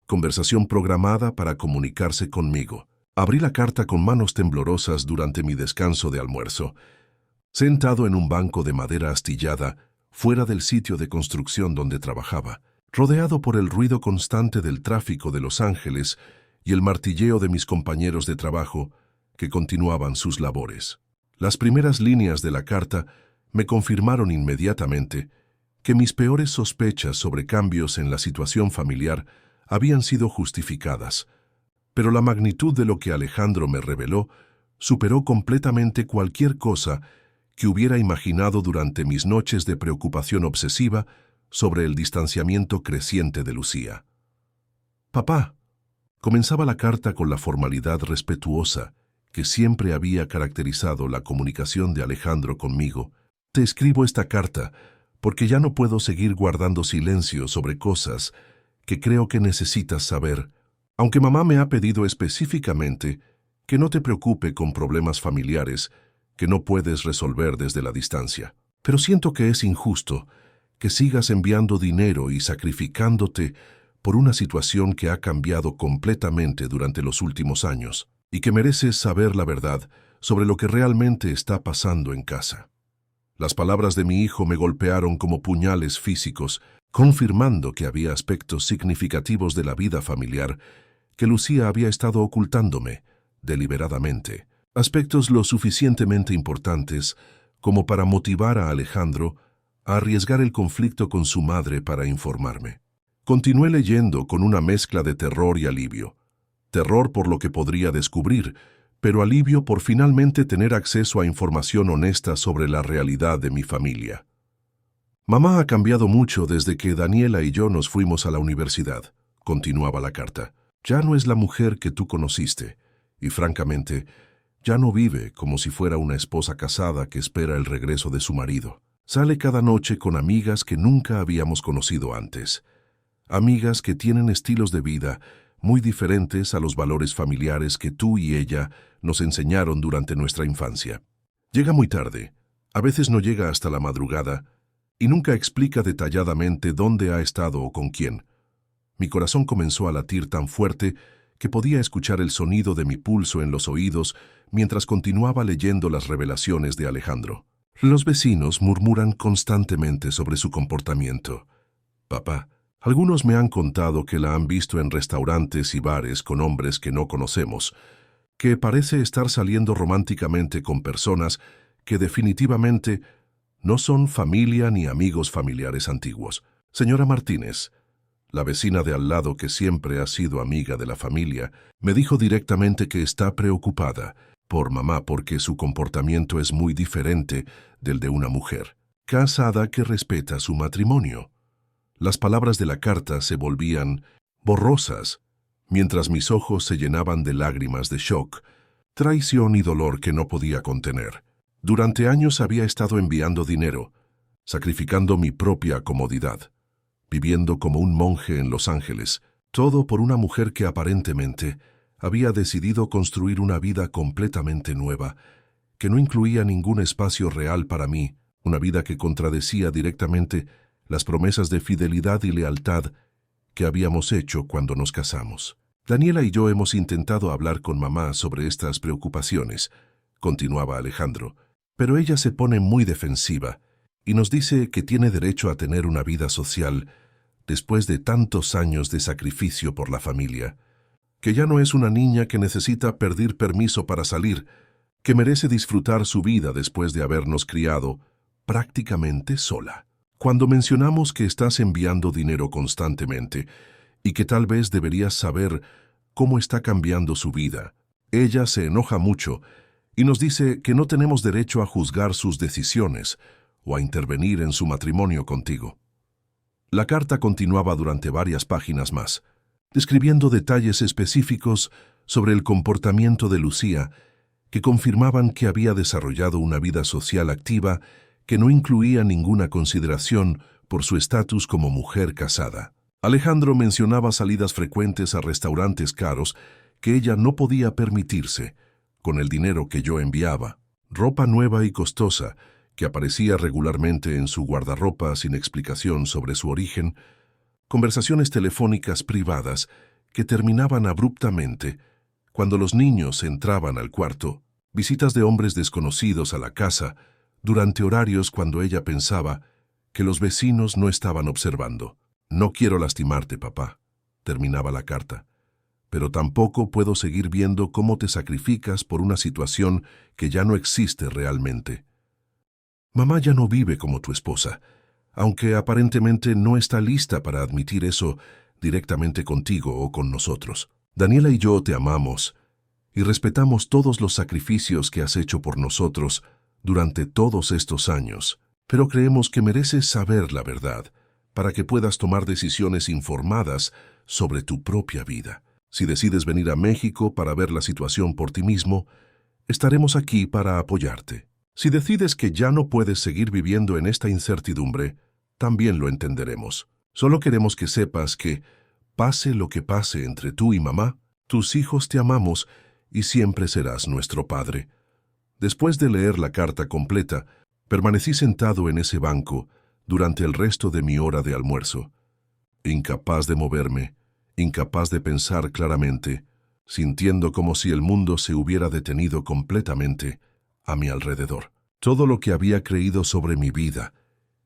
conversación programada para comunicarse conmigo. Abrí la carta con manos temblorosas durante mi descanso de almuerzo, sentado en un banco de madera astillada fuera del sitio de construcción donde trabajaba, rodeado por el ruido constante del tráfico de Los Ángeles y el martilleo de mis compañeros de trabajo que continuaban sus labores. Las primeras líneas de la carta me confirmaron inmediatamente que mis peores sospechas sobre cambios en la situación familiar habían sido justificadas, pero la magnitud de lo que Alejandro me reveló superó completamente cualquier cosa que hubiera imaginado durante mis noches de preocupación obsesiva sobre el distanciamiento creciente de Lucía. «Papá», comenzaba la carta con la formalidad respetuosa que siempre había caracterizado la comunicación de Alejandro conmigo, «te escribo esta carta porque ya no puedo seguir guardando silencio sobre cosas que creo que necesitas saber, aunque mamá me ha pedido específicamente que no te preocupe con problemas familiares que no puedes resolver desde la distancia. Pero siento que es injusto que sigas enviando dinero y sacrificándote por una situación que ha cambiado completamente durante los últimos años y que mereces saber la verdad sobre lo que realmente está pasando en casa». Las palabras de mi hijo me golpearon como puñales físicos, confirmando que había aspectos significativos de la vida familiar que Lucía había estado ocultándome deliberadamente, aspectos lo suficientemente importantes como para motivar a Alejandro a arriesgar el conflicto con su madre para informarme. Continué leyendo con una mezcla de terror y alivio. Terror por lo que podría descubrir, pero alivio por finalmente tener acceso a información honesta sobre la realidad de mi familia. «Mamá ha cambiado mucho desde que Daniela y yo nos fuimos a la universidad», continuaba la carta. «Ya no es la mujer que tú conociste, y francamente, Ya no vive como si fuera una esposa casada que espera el regreso de su marido. Sale cada noche con amigas que nunca habíamos conocido antes. Amigas que tienen estilos de vida muy diferentes a los valores familiares que tú y ella nos enseñaron durante nuestra infancia. Llega muy tarde, a veces no llega hasta la madrugada, y nunca explica detalladamente dónde ha estado o con quién. Mi corazón comenzó a latir tan fuerte que podía escuchar el sonido de mi pulso en los oídos mientras continuaba leyendo las revelaciones de Alejandro. Los vecinos murmuran constantemente sobre su comportamiento. Papá, algunos me han contado que la han visto en restaurantes y bares con hombres que no conocemos, que parece estar saliendo románticamente con personas que definitivamente no son familia ni amigos familiares antiguos. Señora Martínez, la vecina de al lado que siempre ha sido amiga de la familia, me dijo directamente que está preocupada por mamá porque su comportamiento es muy diferente del de una mujer casada que respeta su matrimonio. Las palabras de la carta se volvían borrosas, mientras mis ojos se llenaban de lágrimas de shock, traición y dolor que no podía contener. Durante años había estado enviando dinero, sacrificando mi propia comodidad, viviendo como un monje en Los Ángeles, todo por una mujer que aparentemente había decidido construir una vida completamente nueva, que no incluía ningún espacio real para mí, una vida que contradecía directamente las promesas de fidelidad y lealtad que habíamos hecho cuando nos casamos. Daniela y yo hemos intentado hablar con mamá sobre estas preocupaciones, continuaba Alejandro, pero ella se pone muy defensiva y nos dice que tiene derecho a tener una vida social después de tantos años de sacrificio por la familia, que ya no es una niña que necesita pedir permiso para salir, que merece disfrutar su vida después de habernos criado prácticamente sola. Cuando mencionamos que estás enviando dinero constantemente y que tal vez deberías saber cómo está cambiando su vida, ella se enoja mucho y nos dice que no tenemos derecho a juzgar sus decisiones o a intervenir en su matrimonio contigo. La carta continuaba durante varias páginas más, describiendo detalles específicos sobre el comportamiento de Lucía que confirmaban que había desarrollado una vida social activa que no incluía ninguna consideración por su estatus como mujer casada. Alejandro mencionaba salidas frecuentes a restaurantes caros que ella no podía permitirse, con el dinero que yo enviaba, ropa nueva y costosa que aparecía regularmente en su guardarropa sin explicación sobre su origen, conversaciones telefónicas privadas que terminaban abruptamente cuando los niños entraban al cuarto, visitas de hombres desconocidos a la casa, durante horarios cuando ella pensaba que los vecinos no estaban observando. No quiero lastimarte, papá, terminaba la carta, pero tampoco puedo seguir viendo cómo te sacrificas por una situación que ya no existe realmente. Mamá ya no vive como tu esposa, aunque aparentemente no está lista para admitir eso directamente contigo o con nosotros. Daniela y yo te amamos y respetamos todos los sacrificios que has hecho por nosotros durante todos estos años, pero creemos que mereces saber la verdad para que puedas tomar decisiones informadas sobre tu propia vida. Si decides venir a México para ver la situación por ti mismo, estaremos aquí para apoyarte. Si decides que ya no puedes seguir viviendo en esta incertidumbre, también lo entenderemos. Solo queremos que sepas que, pase lo que pase entre tú y mamá, tus hijos te amamos y siempre serás nuestro padre. Después de leer la carta completa, permanecí sentado en ese banco durante el resto de mi hora de almuerzo, incapaz de moverme, incapaz de pensar claramente, sintiendo como si el mundo se hubiera detenido completamente a mi alrededor. Todo lo que había creído sobre mi vida,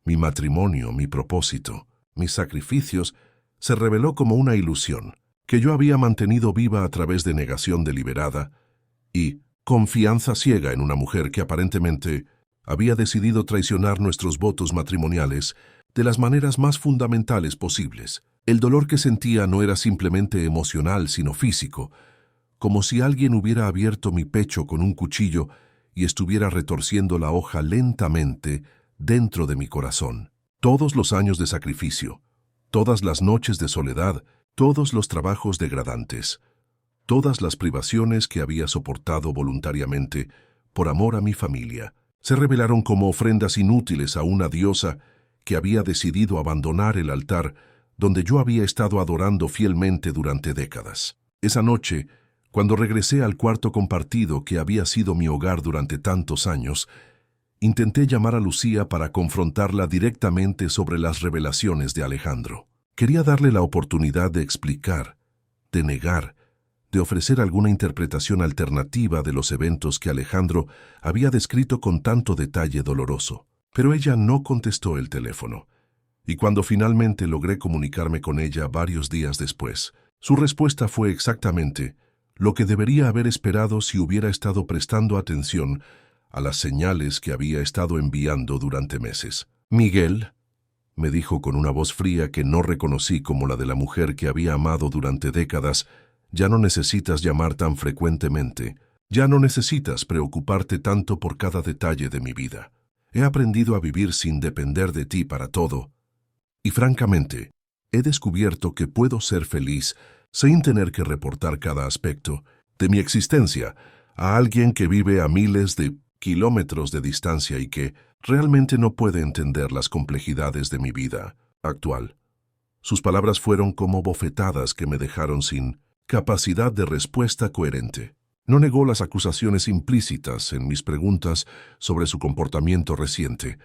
mi matrimonio, mi propósito, mis sacrificios, se reveló como una ilusión que yo había mantenido viva a través de negación deliberada y confianza ciega en una mujer que aparentemente había decidido traicionar nuestros votos matrimoniales de las maneras más fundamentales posibles. El dolor que sentía no era simplemente emocional, sino físico, como si alguien hubiera abierto mi pecho con un cuchillo y estuviera retorciendo la hoja lentamente dentro de mi corazón. Todos los años de sacrificio, todas las noches de soledad, todos los trabajos degradantes, Todas las privaciones que había soportado voluntariamente por amor a mi familia se revelaron como ofrendas inútiles a una diosa que había decidido abandonar el altar donde yo había estado adorando fielmente durante décadas. Esa noche, cuando regresé al cuarto compartido que había sido mi hogar durante tantos años, intenté llamar a Lucía para confrontarla directamente sobre las revelaciones de Alejandro. Quería darle la oportunidad de explicar, de negar, de ofrecer alguna interpretación alternativa de los eventos que Alejandro había descrito con tanto detalle doloroso. Pero ella no contestó el teléfono, y cuando finalmente logré comunicarme con ella varios días después, su respuesta fue exactamente lo que debería haber esperado si hubiera estado prestando atención a las señales que había estado enviando durante meses. «Miguel», me dijo con una voz fría que no reconocí como la de la mujer que había amado durante décadas, «ya no necesitas llamar tan frecuentemente, ya no necesitas preocuparte tanto por cada detalle de mi vida. He aprendido a vivir sin depender de ti para todo, y francamente, he descubierto que puedo ser feliz sin tener que reportar cada aspecto de mi existencia a alguien que vive a miles de kilómetros de distancia y que realmente no puede entender las complejidades de mi vida actual». Sus palabras fueron como bofetadas que me dejaron sin capacidad de respuesta coherente. No negó las acusaciones implícitas en mis preguntas sobre su comportamiento reciente.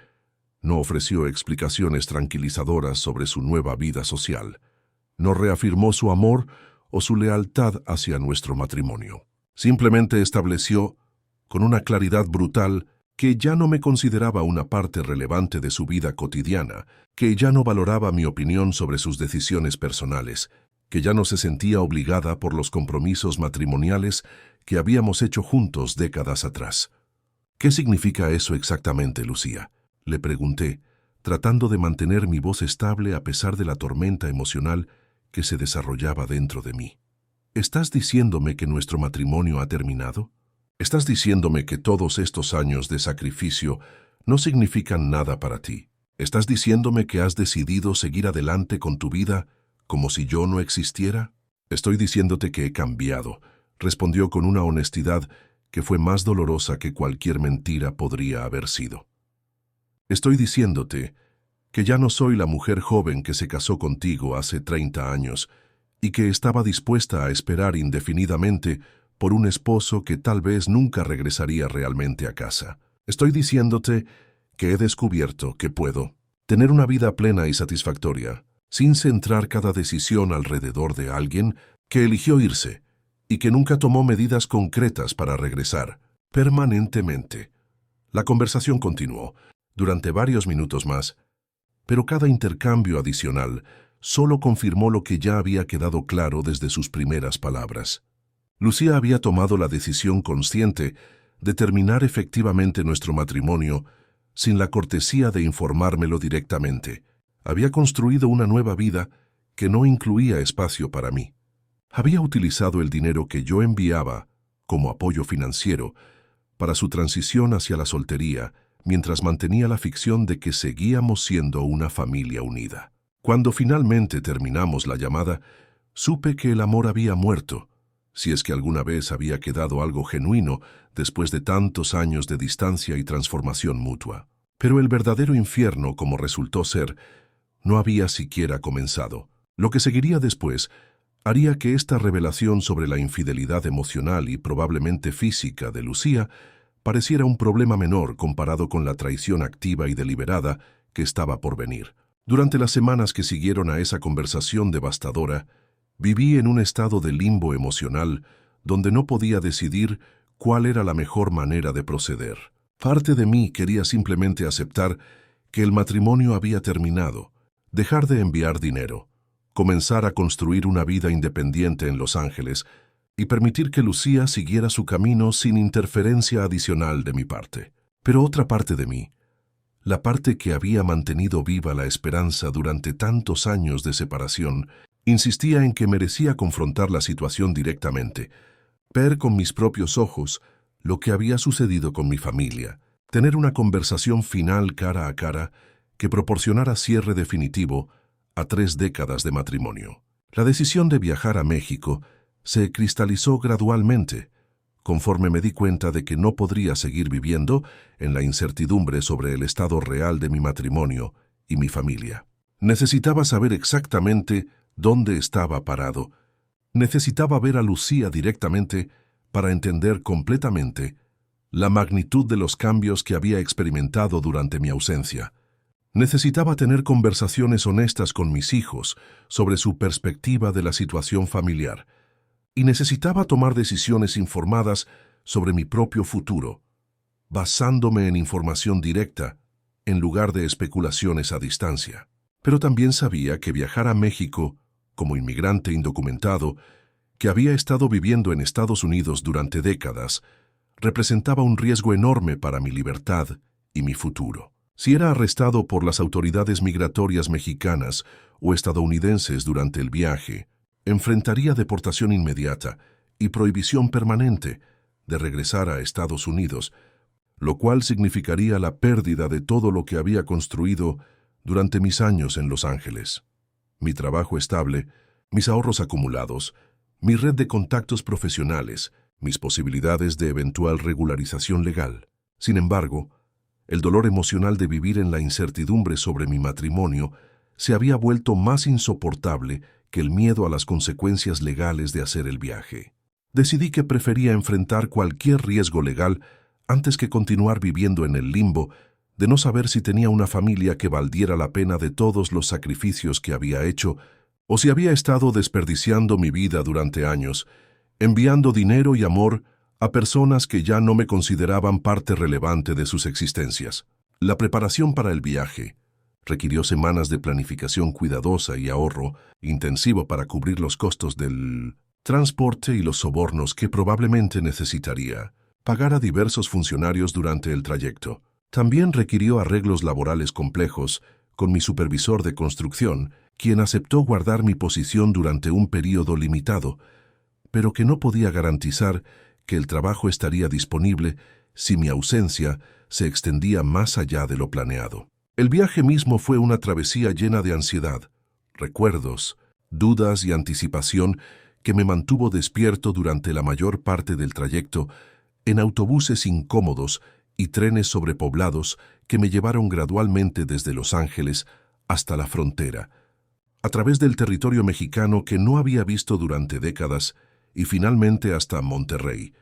No ofreció explicaciones tranquilizadoras sobre su nueva vida social. No reafirmó su amor o su lealtad hacia nuestro matrimonio. Simplemente estableció, con una claridad brutal, que ya no me consideraba una parte relevante de su vida cotidiana, que ya no valoraba mi opinión sobre sus decisiones personales, que ya no se sentía obligada por los compromisos matrimoniales que habíamos hecho juntos décadas atrás. «¿Qué significa eso exactamente, Lucía?», le pregunté, tratando de mantener mi voz estable a pesar de la tormenta emocional que se desarrollaba dentro de mí. «¿Estás diciéndome que nuestro matrimonio ha terminado? ¿Estás diciéndome que todos estos años de sacrificio no significan nada para ti? ¿Estás diciéndome que has decidido seguir adelante con tu vida como si yo no existiera?» «Estoy diciéndote que he cambiado», respondió con una honestidad que fue más dolorosa que cualquier mentira podría haber sido. «Estoy diciéndote que ya no soy la mujer joven que se casó contigo hace 30 años y que estaba dispuesta a esperar indefinidamente por un esposo que tal vez nunca regresaría realmente a casa. Estoy diciéndote que he descubierto que puedo tener una vida plena y satisfactoria, sin centrar cada decisión alrededor de alguien que eligió irse y que nunca tomó medidas concretas para regresar permanentemente». La conversación continuó durante varios minutos más, pero cada intercambio adicional solo confirmó lo que ya había quedado claro desde sus primeras palabras. Lucía había tomado la decisión consciente de terminar efectivamente nuestro matrimonio sin la cortesía de informármelo directamente. Había construido una nueva vida que no incluía espacio para mí. Había utilizado el dinero que yo enviaba como apoyo financiero para su transición hacia la soltería, mientras mantenía la ficción de que seguíamos siendo una familia unida. Cuando finalmente terminamos la llamada, supe que el amor había muerto, si es que alguna vez había quedado algo genuino después de tantos años de distancia y transformación mutua. Pero el verdadero infierno, como resultó ser, no había siquiera comenzado. Lo que seguiría después haría que esta revelación sobre la infidelidad emocional y probablemente física de Lucía pareciera un problema menor comparado con la traición activa y deliberada que estaba por venir. Durante las semanas que siguieron a esa conversación devastadora, viví en un estado de limbo emocional donde no podía decidir cuál era la mejor manera de proceder. Parte de mí quería simplemente aceptar que el matrimonio había terminado, dejar de enviar dinero, comenzar a construir una vida independiente en Los Ángeles y permitir que Lucía siguiera su camino sin interferencia adicional de mi parte. Pero otra parte de mí, la parte que había mantenido viva la esperanza durante tantos años de separación, insistía en que merecía confrontar la situación directamente, ver con mis propios ojos lo que había sucedido con mi familia, tener una conversación final cara a cara que proporcionara cierre definitivo a 3 décadas de matrimonio. La decisión de viajar a México se cristalizó gradualmente, conforme me di cuenta de que no podría seguir viviendo en la incertidumbre sobre el estado real de mi matrimonio y mi familia. Necesitaba saber exactamente dónde estaba parado. Necesitaba ver a Lucía directamente para entender completamente la magnitud de los cambios que había experimentado durante mi ausencia. Necesitaba tener conversaciones honestas con mis hijos sobre su perspectiva de la situación familiar, y necesitaba tomar decisiones informadas sobre mi propio futuro, basándome en información directa en lugar de especulaciones a distancia. Pero también sabía que viajar a México como inmigrante indocumentado, que había estado viviendo en Estados Unidos durante décadas, representaba un riesgo enorme para mi libertad y mi futuro. Si era arrestado por las autoridades migratorias mexicanas o estadounidenses durante el viaje, enfrentaría deportación inmediata y prohibición permanente de regresar a Estados Unidos, lo cual significaría la pérdida de todo lo que había construido durante mis años en Los Ángeles. Mi trabajo estable, mis ahorros acumulados, mi red de contactos profesionales, mis posibilidades de eventual regularización legal. Sin embargo, el dolor emocional de vivir en la incertidumbre sobre mi matrimonio se había vuelto más insoportable que el miedo a las consecuencias legales de hacer el viaje. Decidí que prefería enfrentar cualquier riesgo legal antes que continuar viviendo en el limbo de no saber si tenía una familia que valiera la pena de todos los sacrificios que había hecho o si había estado desperdiciando mi vida durante años, enviando dinero y amor a personas que ya no me consideraban parte relevante de sus existencias. La preparación para el viaje requirió semanas de planificación cuidadosa y ahorro intensivo para cubrir los costos del transporte y los sobornos que probablemente necesitaría pagar a diversos funcionarios durante el trayecto. También requirió arreglos laborales complejos con mi supervisor de construcción, quien aceptó guardar mi posición durante un período limitado, pero que no podía garantizar que el trabajo estaría disponible si mi ausencia se extendía más allá de lo planeado. El viaje mismo fue una travesía llena de ansiedad, recuerdos, dudas y anticipación que me mantuvo despierto durante la mayor parte del trayecto en autobuses incómodos y trenes sobrepoblados que me llevaron gradualmente desde Los Ángeles hasta la frontera, a través del territorio mexicano que no había visto durante décadas y finalmente hasta Monterrey,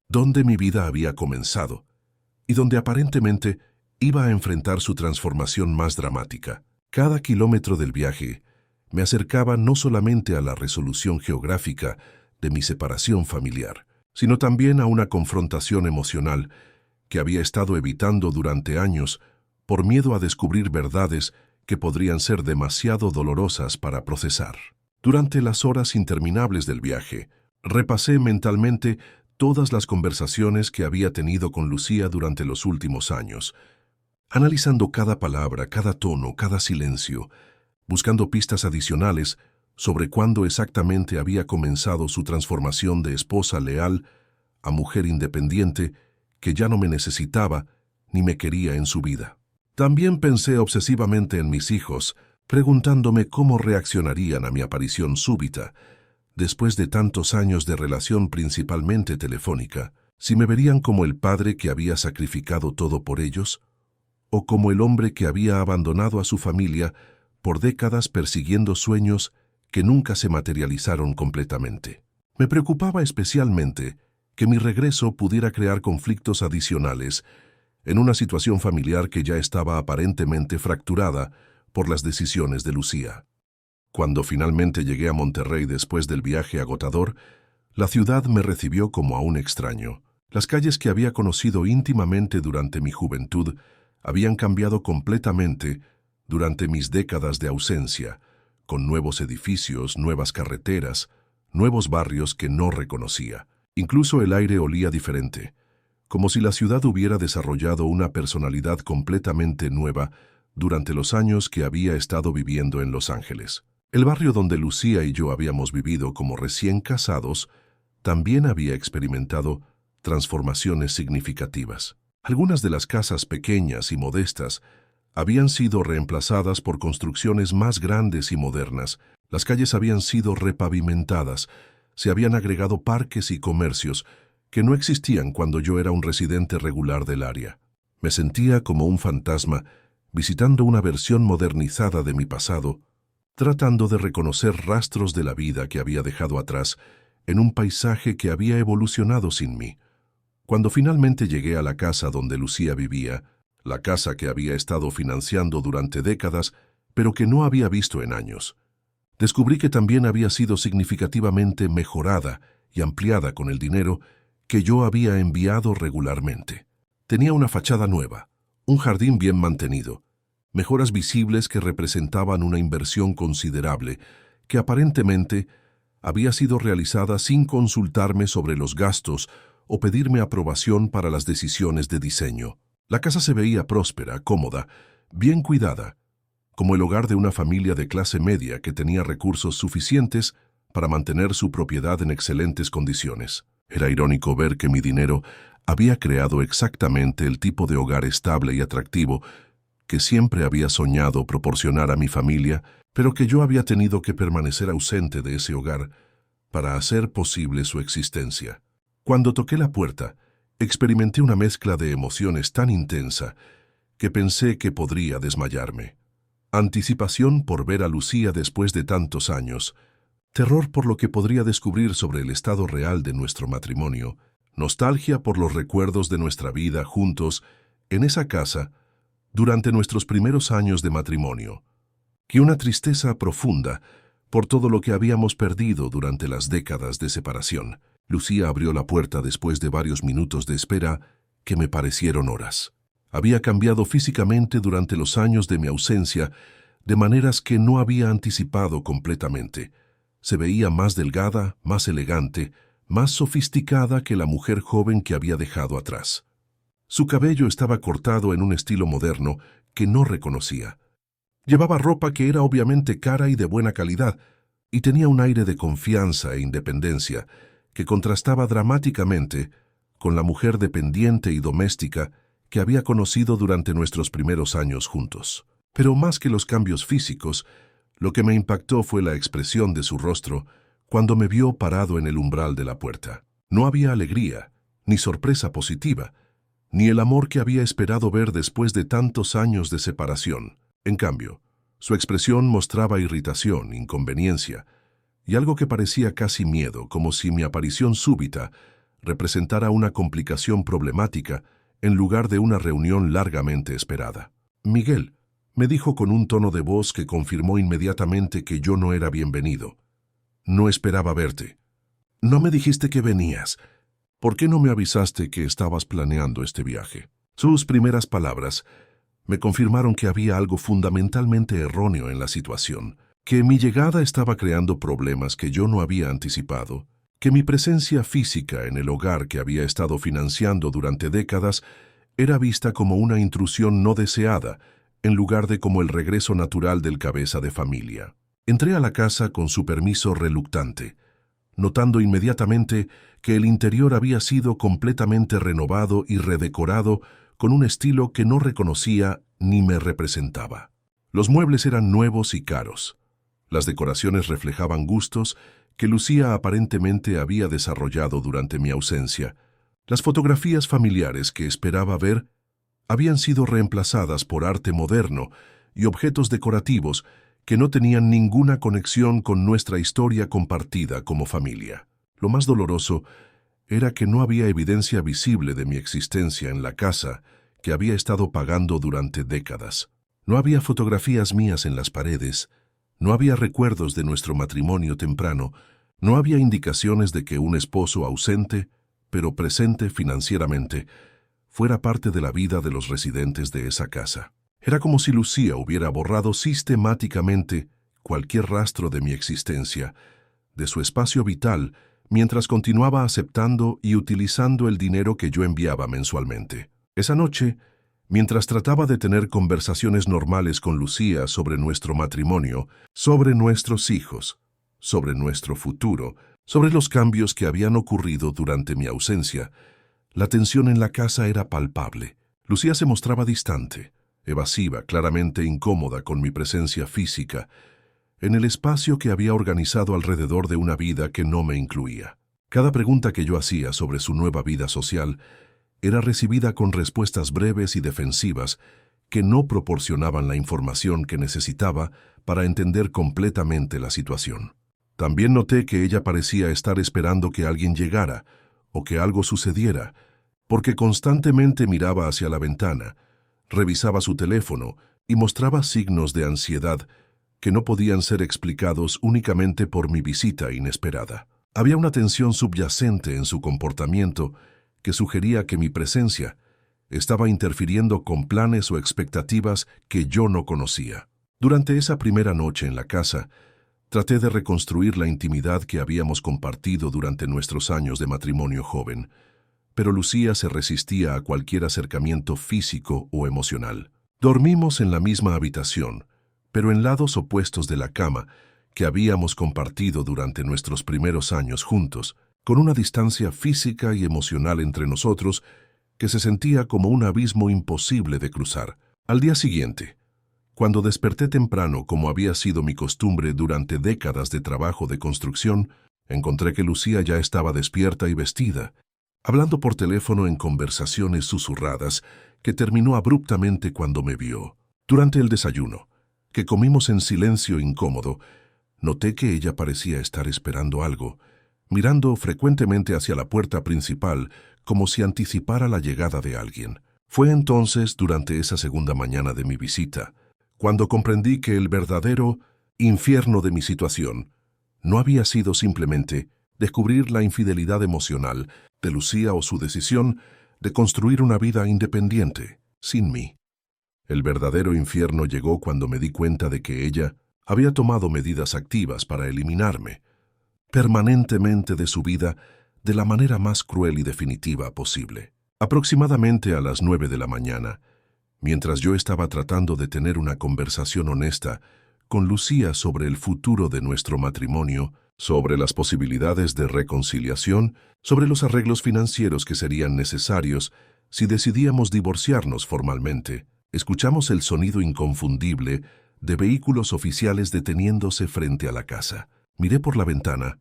donde mi vida había comenzado y donde aparentemente iba a enfrentar su transformación más dramática. Cada kilómetro del viaje me acercaba no solamente a la resolución geográfica de mi separación familiar, sino también a una confrontación emocional que había estado evitando durante años por miedo a descubrir verdades que podrían ser demasiado dolorosas para procesar. Durante las horas interminables del viaje, repasé mentalmente todas las conversaciones que había tenido con Lucía durante los últimos años, analizando cada palabra, cada tono, cada silencio, buscando pistas adicionales sobre cuándo exactamente había comenzado su transformación de esposa leal a mujer independiente que ya no me necesitaba ni me quería en su vida. También pensé obsesivamente en mis hijos, preguntándome cómo reaccionarían a mi aparición súbita, después de tantos años de relación principalmente telefónica, si me verían como el padre que había sacrificado todo por ellos, o como el hombre que había abandonado a su familia por décadas persiguiendo sueños que nunca se materializaron completamente. Me preocupaba especialmente que mi regreso pudiera crear conflictos adicionales en una situación familiar que ya estaba aparentemente fracturada por las decisiones de Lucía. Cuando finalmente llegué a Monterrey después del viaje agotador, la ciudad me recibió como a un extraño. Las calles que había conocido íntimamente durante mi juventud habían cambiado completamente durante mis décadas de ausencia, con nuevos edificios, nuevas carreteras, nuevos barrios que no reconocía. Incluso el aire olía diferente, como si la ciudad hubiera desarrollado una personalidad completamente nueva durante los años que había estado viviendo en Los Ángeles. El barrio donde Lucía y yo habíamos vivido como recién casados también había experimentado transformaciones significativas. Algunas de las casas pequeñas y modestas habían sido reemplazadas por construcciones más grandes y modernas. Las calles habían sido repavimentadas, Se habían agregado parques y comercios que no existían cuando yo era un residente regular del área. Me sentía como un fantasma visitando una versión modernizada de mi pasado, tratando de reconocer rastros de la vida que había dejado atrás en un paisaje que había evolucionado sin mí. Cuando finalmente llegué a la casa donde Lucía vivía, la casa que había estado financiando durante décadas, pero que no había visto en años, descubrí que también había sido significativamente mejorada y ampliada con el dinero que yo había enviado regularmente. Tenía una fachada nueva, un jardín bien mantenido, mejoras visibles que representaban una inversión considerable que aparentemente había sido realizada sin consultarme sobre los gastos o pedirme aprobación para las decisiones de diseño. La casa se veía próspera, cómoda, bien cuidada, como el hogar de una familia de clase media que tenía recursos suficientes para mantener su propiedad en excelentes condiciones. Era irónico ver que mi dinero había creado exactamente el tipo de hogar estable y atractivo que siempre había soñado proporcionar a mi familia, pero que yo había tenido que permanecer ausente de ese hogar para hacer posible su existencia. Cuando toqué la puerta, experimenté una mezcla de emociones tan intensa que pensé que podría desmayarme. Anticipación por ver a Lucía después de tantos años, terror por lo que podría descubrir sobre el estado real de nuestro matrimonio, nostalgia por los recuerdos de nuestra vida juntos en esa casa durante nuestros primeros años de matrimonio, y una tristeza profunda por todo lo que habíamos perdido durante las décadas de separación. Lucía abrió la puerta después de varios minutos de espera que me parecieron horas. Había cambiado físicamente durante los años de mi ausencia de maneras que no había anticipado completamente. Se veía más delgada, más elegante, más sofisticada que la mujer joven que había dejado atrás. Su cabello estaba cortado en un estilo moderno que no reconocía. Llevaba ropa que era obviamente cara y de buena calidad, y tenía un aire de confianza e independencia que contrastaba dramáticamente con la mujer dependiente y doméstica que había conocido durante nuestros primeros años juntos. Pero más que los cambios físicos, lo que me impactó fue la expresión de su rostro cuando me vio parado en el umbral de la puerta. No había alegría, ni sorpresa positiva, ni el amor que había esperado ver después de tantos años de separación. En cambio, su expresión mostraba irritación, inconveniencia, y algo que parecía casi miedo, como si mi aparición súbita representara una complicación problemática en lugar de una reunión largamente esperada. «Miguel», me dijo con un tono de voz que confirmó inmediatamente que yo no era bienvenido. «No esperaba verte. No me dijiste que venías. ¿Por qué no me avisaste que estabas planeando este viaje?» Sus primeras palabras me confirmaron que había algo fundamentalmente erróneo en la situación, que mi llegada estaba creando problemas que yo no había anticipado, que mi presencia física en el hogar que había estado financiando durante décadas era vista como una intrusión no deseada, en lugar de como el regreso natural del cabeza de familia. Entré a la casa con su permiso reluctante, notando inmediatamente que el interior había sido completamente renovado y redecorado con un estilo que no reconocía ni me representaba. Los muebles eran nuevos y caros. Las decoraciones reflejaban gustos que Lucía aparentemente había desarrollado durante mi ausencia. Las fotografías familiares que esperaba ver habían sido reemplazadas por arte moderno y objetos decorativos que no tenían ninguna conexión con nuestra historia compartida como familia. Lo más doloroso era que no había evidencia visible de mi existencia en la casa que había estado pagando durante décadas. No había fotografías mías en las paredes, no había recuerdos de nuestro matrimonio temprano, no había indicaciones de que un esposo ausente, pero presente financieramente, fuera parte de la vida de los residentes de esa casa. Era como si Lucía hubiera borrado sistemáticamente cualquier rastro de mi existencia, de su espacio vital, mientras continuaba aceptando y utilizando el dinero que yo enviaba mensualmente. Esa noche, mientras trataba de tener conversaciones normales con Lucía sobre nuestro matrimonio, sobre nuestros hijos, sobre nuestro futuro, sobre los cambios que habían ocurrido durante mi ausencia, la tensión en la casa era palpable. Lucía se mostraba distante, evasiva, claramente incómoda con mi presencia física, en el espacio que había organizado alrededor de una vida que no me incluía. Cada pregunta que yo hacía sobre su nueva vida social era recibida con respuestas breves y defensivas que no proporcionaban la información que necesitaba para entender completamente la situación. También noté que ella parecía estar esperando que alguien llegara o que algo sucediera, porque constantemente miraba hacia la ventana, revisaba su teléfono y mostraba signos de ansiedad que no podían ser explicados únicamente por mi visita inesperada. Había una tensión subyacente en su comportamiento que sugería que mi presencia estaba interfiriendo con planes o expectativas que yo no conocía. Durante esa primera noche en la casa, traté de reconstruir la intimidad que habíamos compartido durante nuestros años de matrimonio joven, pero Lucía se resistía a cualquier acercamiento físico o emocional. Dormimos en la misma habitación, pero en lados opuestos de la cama que habíamos compartido durante nuestros primeros años juntos, con una distancia física y emocional entre nosotros que se sentía como un abismo imposible de cruzar. Al día siguiente, cuando desperté temprano como había sido mi costumbre durante décadas de trabajo de construcción, encontré que Lucía ya estaba despierta y vestida, hablando por teléfono en conversaciones susurradas que terminó abruptamente cuando me vio. Durante el desayuno, que comimos en silencio incómodo, noté que ella parecía estar esperando algo, mirando frecuentemente hacia la puerta principal como si anticipara la llegada de alguien. Fue entonces, durante esa segunda mañana de mi visita, cuando comprendí que el verdadero infierno de mi situación no había sido simplemente descubrir la infidelidad emocional de Lucía o su decisión de construir una vida independiente, sin mí. El verdadero infierno llegó cuando me di cuenta de que ella había tomado medidas activas para eliminarme permanentemente de su vida de la manera más cruel y definitiva posible. Aproximadamente a las 9 de la mañana, mientras yo estaba tratando de tener una conversación honesta con Lucía sobre el futuro de nuestro matrimonio, sobre las posibilidades de reconciliación, sobre los arreglos financieros que serían necesarios si decidíamos divorciarnos formalmente, escuchamos el sonido inconfundible de vehículos oficiales deteniéndose frente a la casa. Miré por la ventana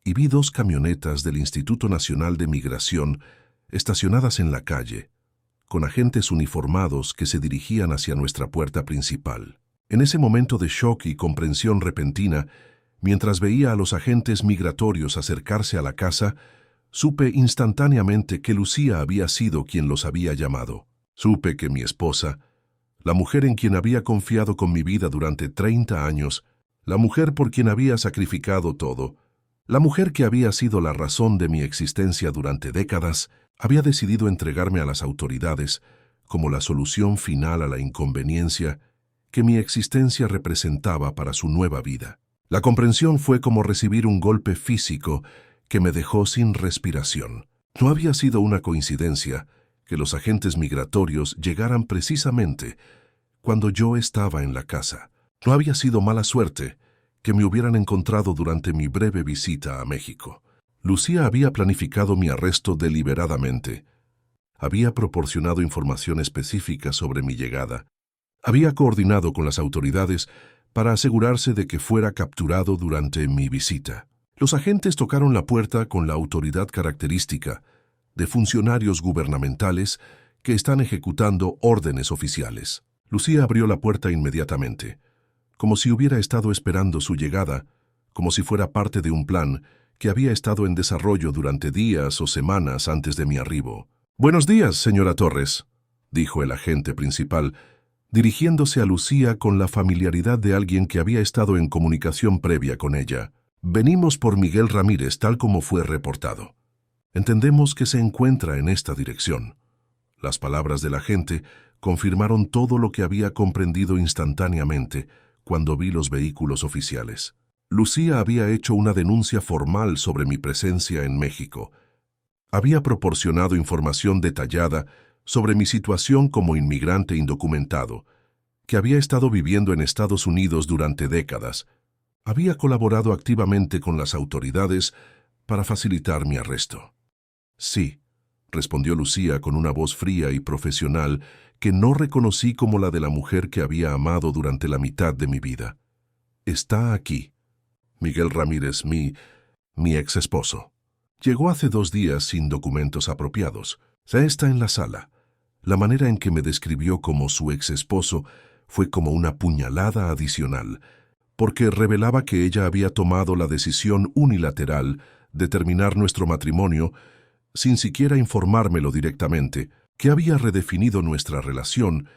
y vi 2 camionetas del Instituto Nacional de Migración estacionadas en la calle, con agentes uniformados que se dirigían hacia nuestra puerta principal. En ese momento de shock y comprensión repentina, mientras veía a los agentes migratorios acercarse a la casa, supe instantáneamente que Lucía había sido quien los había llamado. Supe que mi esposa, la mujer en quien había confiado con mi vida durante 30 años, la mujer por quien había sacrificado todo, la mujer que había sido la razón de mi existencia durante décadas, había decidido entregarme a las autoridades como la solución final a la inconveniencia que mi existencia representaba para su nueva vida. La comprensión fue como recibir un golpe físico que me dejó sin respiración. No había sido una coincidencia que los agentes migratorios llegaran precisamente cuando yo estaba en la casa. No había sido mala suerte que me hubieran encontrado durante mi breve visita a México. Lucía había planificado mi arresto deliberadamente. Había proporcionado información específica sobre mi llegada. Había coordinado con las autoridades para asegurarse de que fuera capturado durante mi visita. Los agentes tocaron la puerta con la autoridad característica de funcionarios gubernamentales que están ejecutando órdenes oficiales. Lucía abrió la puerta inmediatamente, como si hubiera estado esperando su llegada, como si fuera parte de un plan que había estado en desarrollo durante días o semanas antes de mi arribo. «Buenos días, señora Torres», dijo el agente principal, dirigiéndose a Lucía con la familiaridad de alguien que había estado en comunicación previa con ella. «Venimos por Miguel Ramírez, tal como fue reportado. Entendemos que se encuentra en esta dirección». Las palabras del agente confirmaron todo lo que había comprendido instantáneamente cuando vi los vehículos oficiales. Lucía había hecho una denuncia formal sobre mi presencia en México. Había proporcionado información detallada sobre mi situación como inmigrante indocumentado, que había estado viviendo en Estados Unidos durante décadas. Había colaborado activamente con las autoridades para facilitar mi arresto. «Sí», respondió Lucía con una voz fría y profesional que no reconocí como la de la mujer que había amado durante la mitad de mi vida. Está aquí. Miguel Ramírez, mi ex esposo. Llegó hace 2 días sin documentos apropiados. Ya está en la sala. La manera en que me describió como su ex esposo fue como una puñalada adicional, porque revelaba que ella había tomado la decisión unilateral de terminar nuestro matrimonio sin siquiera informármelo directamente, que había redefinido nuestra relación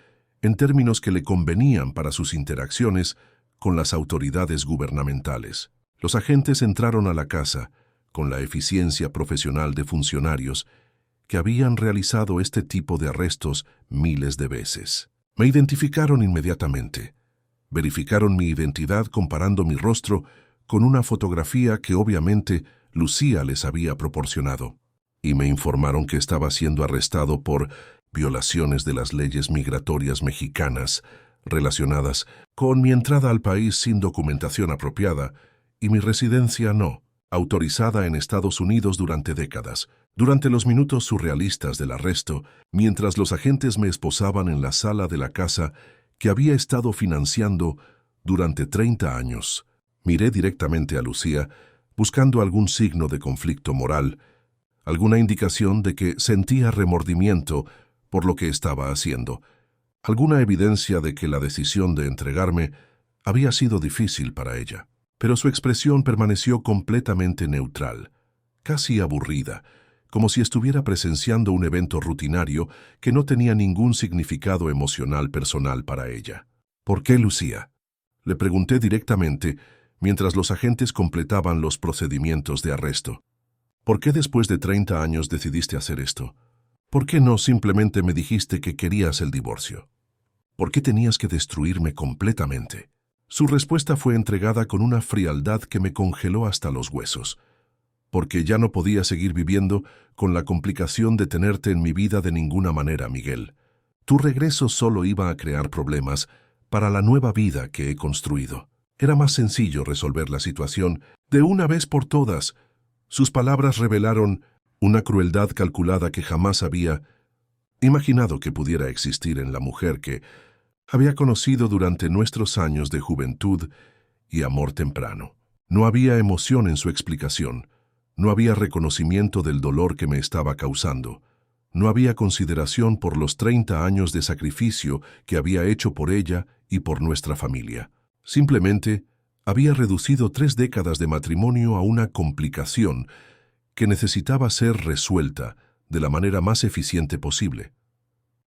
en términos que le convenían para sus interacciones con las autoridades gubernamentales. Los agentes entraron a la casa con la eficiencia profesional de funcionarios que habían realizado este tipo de arrestos miles de veces. Me identificaron inmediatamente. Verificaron mi identidad comparando mi rostro con una fotografía que obviamente Lucía les había proporcionado, y me informaron que estaba siendo arrestado por violaciones de las leyes migratorias mexicanas relacionadas con mi entrada al país sin documentación apropiada y mi residencia no autorizada en Estados Unidos durante décadas. Durante los minutos surrealistas del arresto, mientras los agentes me esposaban en la sala de la casa que había estado financiando durante 30 años, miré directamente a Lucía buscando algún signo de conflicto moral, alguna indicación de que sentía remordimiento por lo que estaba haciendo, alguna evidencia de que la decisión de entregarme había sido difícil para ella. Pero su expresión permaneció completamente neutral, casi aburrida, como si estuviera presenciando un evento rutinario que no tenía ningún significado emocional personal para ella. ¿Por qué, Lucía?, le pregunté directamente mientras los agentes completaban los procedimientos de arresto. ¿Por qué después de 30 años decidiste hacer esto? ¿Por qué no simplemente me dijiste que querías el divorcio? ¿Por qué tenías que destruirme completamente? Su respuesta fue entregada con una frialdad que me congeló hasta los huesos, porque ya no podía seguir viviendo con la complicación de tenerte en mi vida de ninguna manera, Miguel. Tu regreso solo iba a crear problemas para la nueva vida que he construido. Era más sencillo resolver la situación de una vez por todas. Sus palabras revelaron una crueldad calculada que jamás había imaginado que pudiera existir en la mujer que había conocido durante nuestros años de juventud y amor temprano. No había emoción en su explicación, no había reconocimiento del dolor que me estaba causando, no había consideración por los 30 años de sacrificio que había hecho por ella y por nuestra familia. Simplemente había reducido 3 décadas de matrimonio a una complicación que necesitaba ser resuelta de la manera más eficiente posible.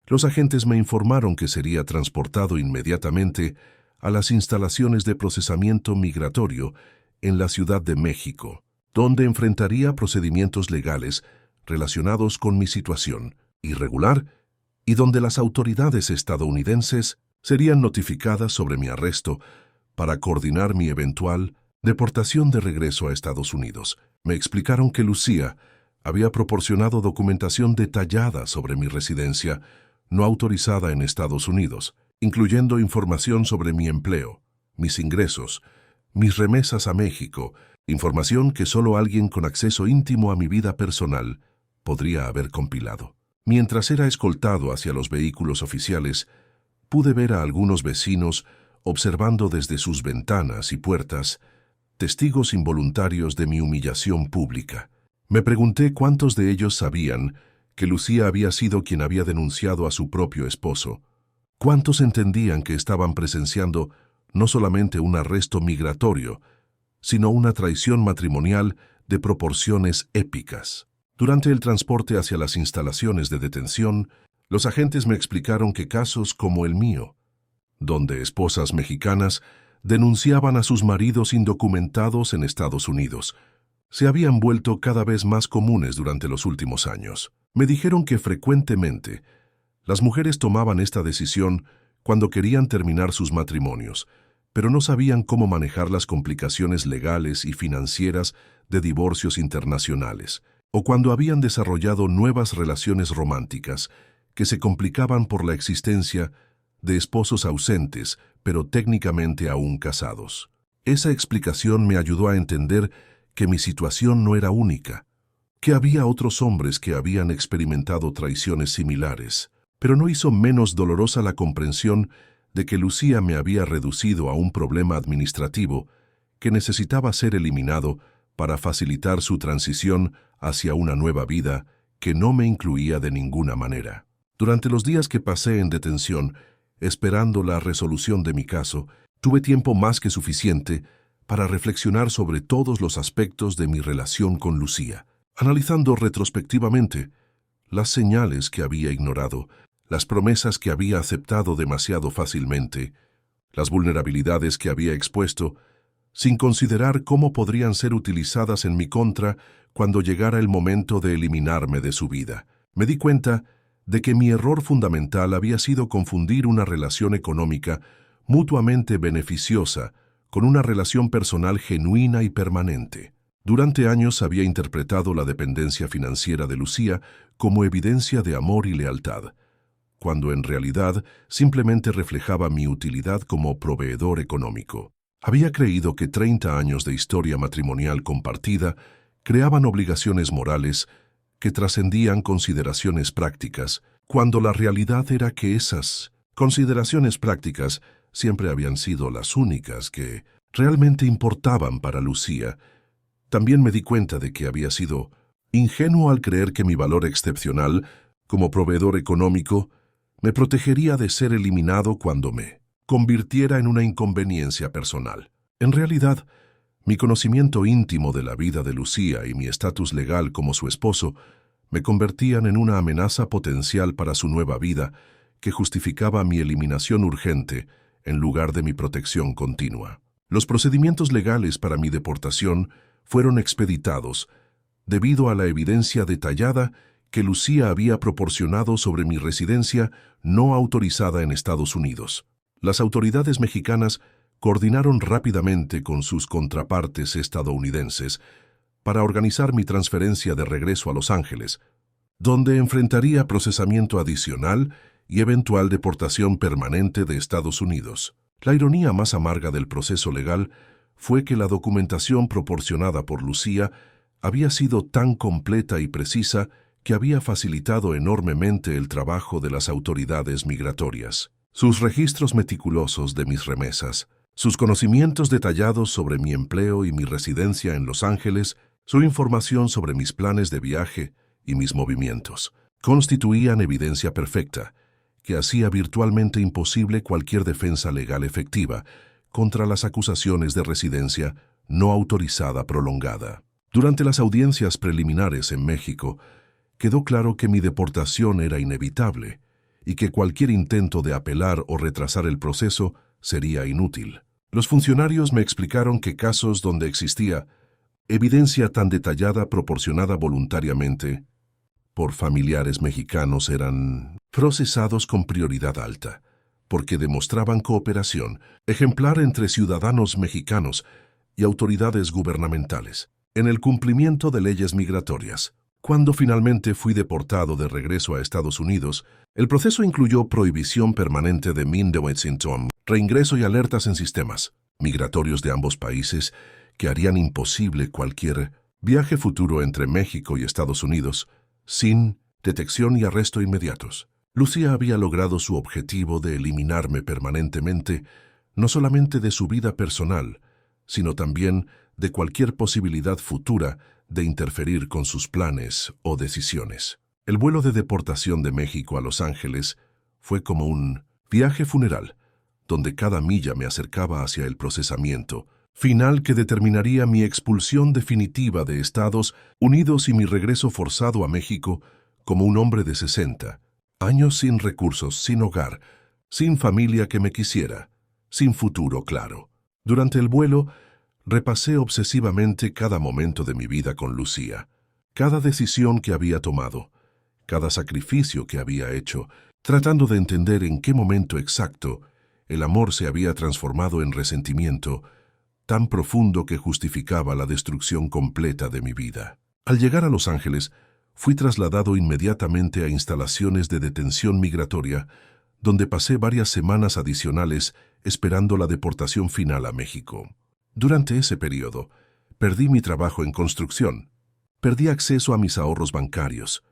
Los agentes me informaron que sería transportado inmediatamente a las instalaciones de procesamiento migratorio en la Ciudad de México, donde enfrentaría procedimientos legales relacionados con mi situación irregular y donde las autoridades estadounidenses serían notificadas sobre mi arresto para coordinar mi eventual deportación de regreso a Estados Unidos. Me explicaron que Lucía había proporcionado documentación detallada sobre mi residencia no autorizada en Estados Unidos, incluyendo información sobre mi empleo, mis ingresos, mis remesas a México, información que solo alguien con acceso íntimo a mi vida personal podría haber compilado. Mientras era escoltado hacia los vehículos oficiales, pude ver a algunos vecinos observando desde sus ventanas y puertas, testigos involuntarios de mi humillación pública. Me pregunté cuántos de ellos sabían que Lucía había sido quien había denunciado a su propio esposo. ¿Cuántos entendían que estaban presenciando no solamente un arresto migratorio, sino una traición matrimonial de proporciones épicas? Durante el transporte hacia las instalaciones de detención, los agentes me explicaron que casos como el mío, donde esposas mexicanas denunciaban a sus maridos indocumentados en Estados Unidos, se habían vuelto cada vez más comunes durante los últimos años. Me dijeron que frecuentemente las mujeres tomaban esta decisión cuando querían terminar sus matrimonios, pero no sabían cómo manejar las complicaciones legales y financieras de divorcios internacionales, o cuando habían desarrollado nuevas relaciones románticas que se complicaban por la existencia de esposos ausentes, pero técnicamente aún casados. Esa explicación me ayudó a entender que mi situación no era única, que había otros hombres que habían experimentado traiciones similares, pero no hizo menos dolorosa la comprensión de que Lucía me había reducido a un problema administrativo que necesitaba ser eliminado para facilitar su transición hacia una nueva vida que no me incluía de ninguna manera. Durante los días que pasé en detención, esperando la resolución de mi caso, tuve tiempo más que suficiente para reflexionar sobre todos los aspectos de mi relación con Lucía, analizando retrospectivamente las señales que había ignorado, las promesas que había aceptado demasiado fácilmente, las vulnerabilidades que había expuesto, sin considerar cómo podrían ser utilizadas en mi contra cuando llegara el momento de eliminarme de su vida. Me di cuenta de que mi error fundamental había sido confundir una relación económica mutuamente beneficiosa con una relación personal genuina y permanente. Durante años había interpretado la dependencia financiera de Lucía como evidencia de amor y lealtad, cuando en realidad simplemente reflejaba mi utilidad como proveedor económico. Había creído que 30 años de historia matrimonial compartida creaban obligaciones morales que trascendían consideraciones prácticas, cuando la realidad era que esas consideraciones prácticas siempre habían sido las únicas que realmente importaban para Lucía. También me di cuenta de que había sido ingenuo al creer que mi valor excepcional como proveedor económico me protegería de ser eliminado cuando me convirtiera en una inconveniencia personal. En realidad, mi conocimiento íntimo de la vida de Lucía y mi estatus legal como su esposo me convertían en una amenaza potencial para su nueva vida que justificaba mi eliminación urgente en lugar de mi protección continua. Los procedimientos legales para mi deportación fueron expeditados debido a la evidencia detallada que Lucía había proporcionado sobre mi residencia no autorizada en Estados Unidos. Las autoridades mexicanas coordinaron rápidamente con sus contrapartes estadounidenses para organizar mi transferencia de regreso a Los Ángeles, donde enfrentaría procesamiento adicional y eventual deportación permanente de Estados Unidos. La ironía más amarga del proceso legal fue que la documentación proporcionada por Lucía había sido tan completa y precisa que había facilitado enormemente el trabajo de las autoridades migratorias. Sus registros meticulosos de mis remesas, sus conocimientos detallados sobre mi empleo y mi residencia en Los Ángeles, su información sobre mis planes de viaje y mis movimientos, constituían evidencia perfecta que hacía virtualmente imposible cualquier defensa legal efectiva contra las acusaciones de residencia no autorizada prolongada. Durante las audiencias preliminares en México, quedó claro que mi deportación era inevitable y que cualquier intento de apelar o retrasar el proceso sería inútil. Los funcionarios me explicaron que casos donde existía evidencia tan detallada proporcionada voluntariamente por familiares mexicanos eran procesados con prioridad alta, porque demostraban cooperación ejemplar entre ciudadanos mexicanos y autoridades gubernamentales en el cumplimiento de leyes migratorias. Cuando finalmente fui deportado de regreso a Estados Unidos, el proceso incluyó prohibición permanente de Mindewetsintom, reingreso y alertas en sistemas migratorios de ambos países que harían imposible cualquier viaje futuro entre México y Estados Unidos sin detección y arresto inmediatos. Lucía había logrado su objetivo de eliminarme permanentemente, no solamente de su vida personal, sino también de cualquier posibilidad futura de interferir con sus planes o decisiones. El vuelo de deportación de México a Los Ángeles fue como un viaje funeral, donde cada milla me acercaba hacia el procesamiento final que determinaría mi expulsión definitiva de Estados Unidos y mi regreso forzado a México como un hombre de 60 años sin recursos, sin hogar, sin familia que me quisiera, sin futuro claro. Durante el vuelo, repasé obsesivamente cada momento de mi vida con Lucía, cada decisión que había tomado, cada sacrificio que había hecho, tratando de entender en qué momento exacto el amor se había transformado en resentimiento tan profundo que justificaba la destrucción completa de mi vida. Al llegar a Los Ángeles, fui trasladado inmediatamente a instalaciones de detención migratoria, donde pasé varias semanas adicionales esperando la deportación final a México. Durante ese periodo, perdí mi trabajo en construcción, perdí acceso a mis ahorros bancarios,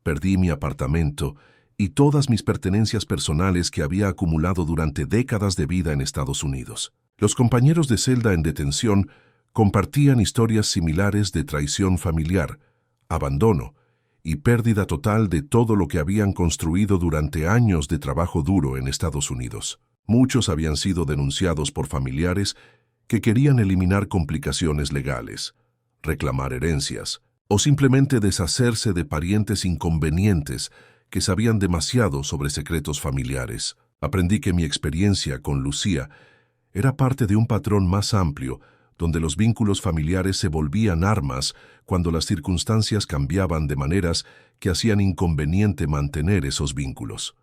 perdí mi apartamento y todas mis pertenencias personales que había acumulado durante décadas de vida en Estados Unidos. Los compañeros de celda en detención compartían historias similares de traición familiar, abandono y pérdida total de todo lo que habían construido durante años de trabajo duro en Estados Unidos. Muchos habían sido denunciados por familiares que querían eliminar complicaciones legales, reclamar herencias o simplemente deshacerse de parientes inconvenientes que sabían demasiado sobre secretos familiares. Aprendí que mi experiencia con Lucía era parte de un patrón más amplio, donde los vínculos familiares se volvían armas cuando las circunstancias cambiaban de maneras que hacían inconveniente mantener esos vínculos.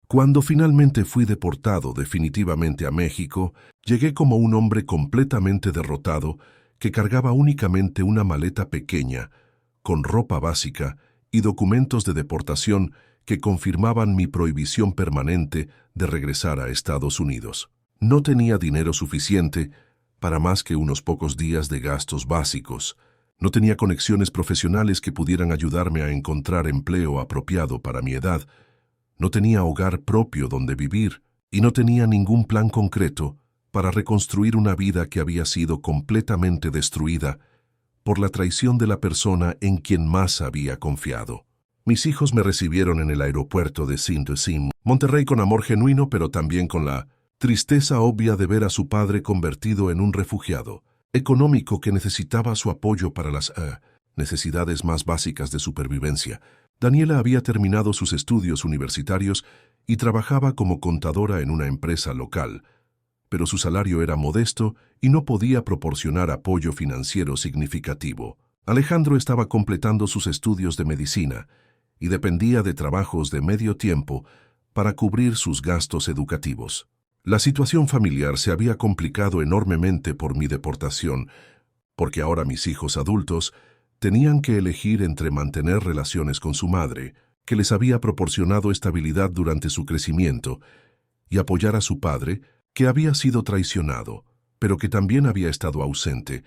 Cuando finalmente fui deportado definitivamente a México, llegué como un hombre completamente derrotado que cargaba únicamente una maleta pequeña, con ropa básica y documentos de deportación que confirmaban mi prohibición permanente de regresar a Estados Unidos. No tenía dinero suficiente para más que unos pocos días de gastos básicos. No tenía conexiones profesionales que pudieran ayudarme a encontrar empleo apropiado para mi edad. No tenía hogar propio donde vivir y no tenía ningún plan concreto para reconstruir una vida que había sido completamente destruida por la traición de la persona en quien más había confiado. Mis hijos me recibieron en el aeropuerto de Saint-Sim, Monterrey, con amor genuino, pero también con la tristeza obvia de ver a su padre convertido en un refugiado económico que necesitaba su apoyo para las necesidades más básicas de supervivencia. Daniela había terminado sus estudios universitarios y trabajaba como contadora en una empresa local, pero su salario era modesto y no podía proporcionar apoyo financiero significativo. Alejandro estaba completando sus estudios de medicina y dependía de trabajos de medio tiempo para cubrir sus gastos educativos. La situación familiar se había complicado enormemente por mi deportación, porque ahora mis hijos adultos tenían que elegir entre mantener relaciones con su madre, que les había proporcionado estabilidad durante su crecimiento, y apoyar a su padre, que había sido traicionado, pero que también había estado ausente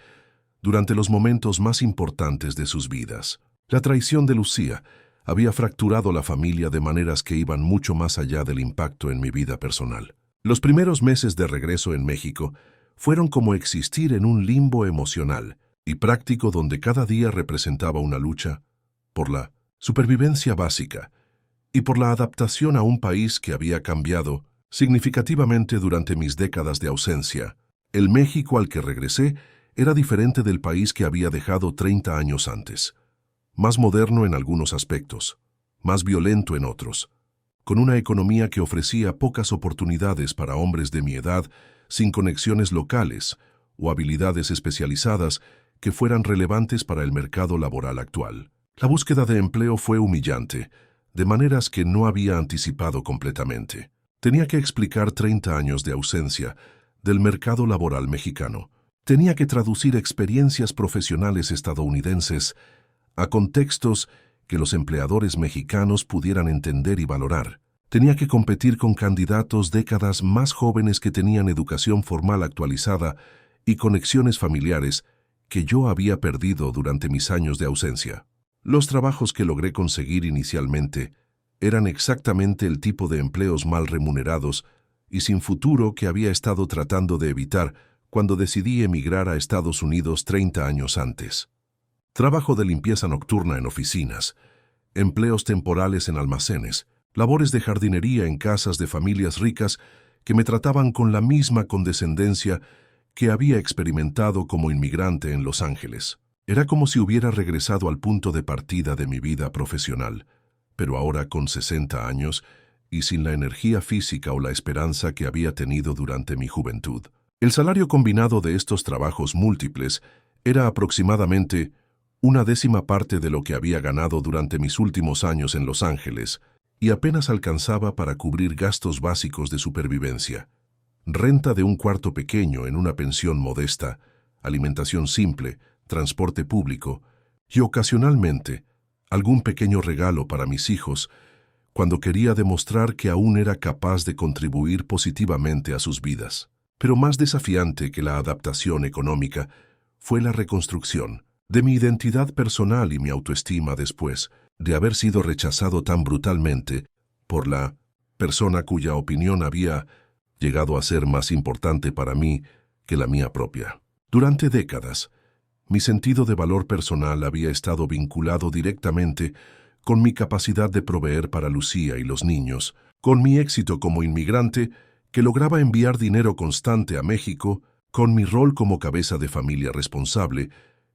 durante los momentos más importantes de sus vidas. La traición de Lucía había fracturado la familia de maneras que iban mucho más allá del impacto en mi vida personal. Los primeros meses de regreso en México fueron como existir en un limbo emocional y práctico donde cada día representaba una lucha por la supervivencia básica y por la adaptación a un país que había cambiado significativamente durante mis décadas de ausencia. El México al que regresé era diferente del país que había dejado 30 años antes. Más moderno en algunos aspectos, más violento en otros, con una economía que ofrecía pocas oportunidades para hombres de mi edad sin conexiones locales o habilidades especializadas que fueran relevantes para el mercado laboral actual. La búsqueda de empleo fue humillante, de maneras que no había anticipado completamente. Tenía que explicar 30 años de ausencia del mercado laboral mexicano. Tenía que traducir experiencias profesionales estadounidenses a contextos que los empleadores mexicanos pudieran entender y valorar. Tenía que competir con candidatos décadas más jóvenes que tenían educación formal actualizada y conexiones familiares que yo había perdido durante mis años de ausencia. Los trabajos que logré conseguir inicialmente eran exactamente el tipo de empleos mal remunerados y sin futuro que había estado tratando de evitar cuando decidí emigrar a Estados Unidos 30 años antes. Trabajo de limpieza nocturna en oficinas, empleos temporales en almacenes, labores de jardinería en casas de familias ricas que me trataban con la misma condescendencia que había experimentado como inmigrante en Los Ángeles. Era como si hubiera regresado al punto de partida de mi vida profesional, pero ahora con 60 años y sin la energía física o la esperanza que había tenido durante mi juventud. El salario combinado de estos trabajos múltiples era aproximadamente una décima parte de lo que había ganado durante mis últimos años en Los Ángeles, y apenas alcanzaba para cubrir gastos básicos de supervivencia. Renta de un cuarto pequeño en una pensión modesta, alimentación simple, transporte público y ocasionalmente algún pequeño regalo para mis hijos cuando quería demostrar que aún era capaz de contribuir positivamente a sus vidas. Pero más desafiante que la adaptación económica fue la reconstrucción de mi identidad personal y mi autoestima después de haber sido rechazado tan brutalmente por la persona cuya opinión había llegado a ser más importante para mí que la mía propia. Durante décadas, mi sentido de valor personal había estado vinculado directamente con mi capacidad de proveer para Lucía y los niños, con mi éxito como inmigrante que lograba enviar dinero constante a México, con mi rol como cabeza de familia responsable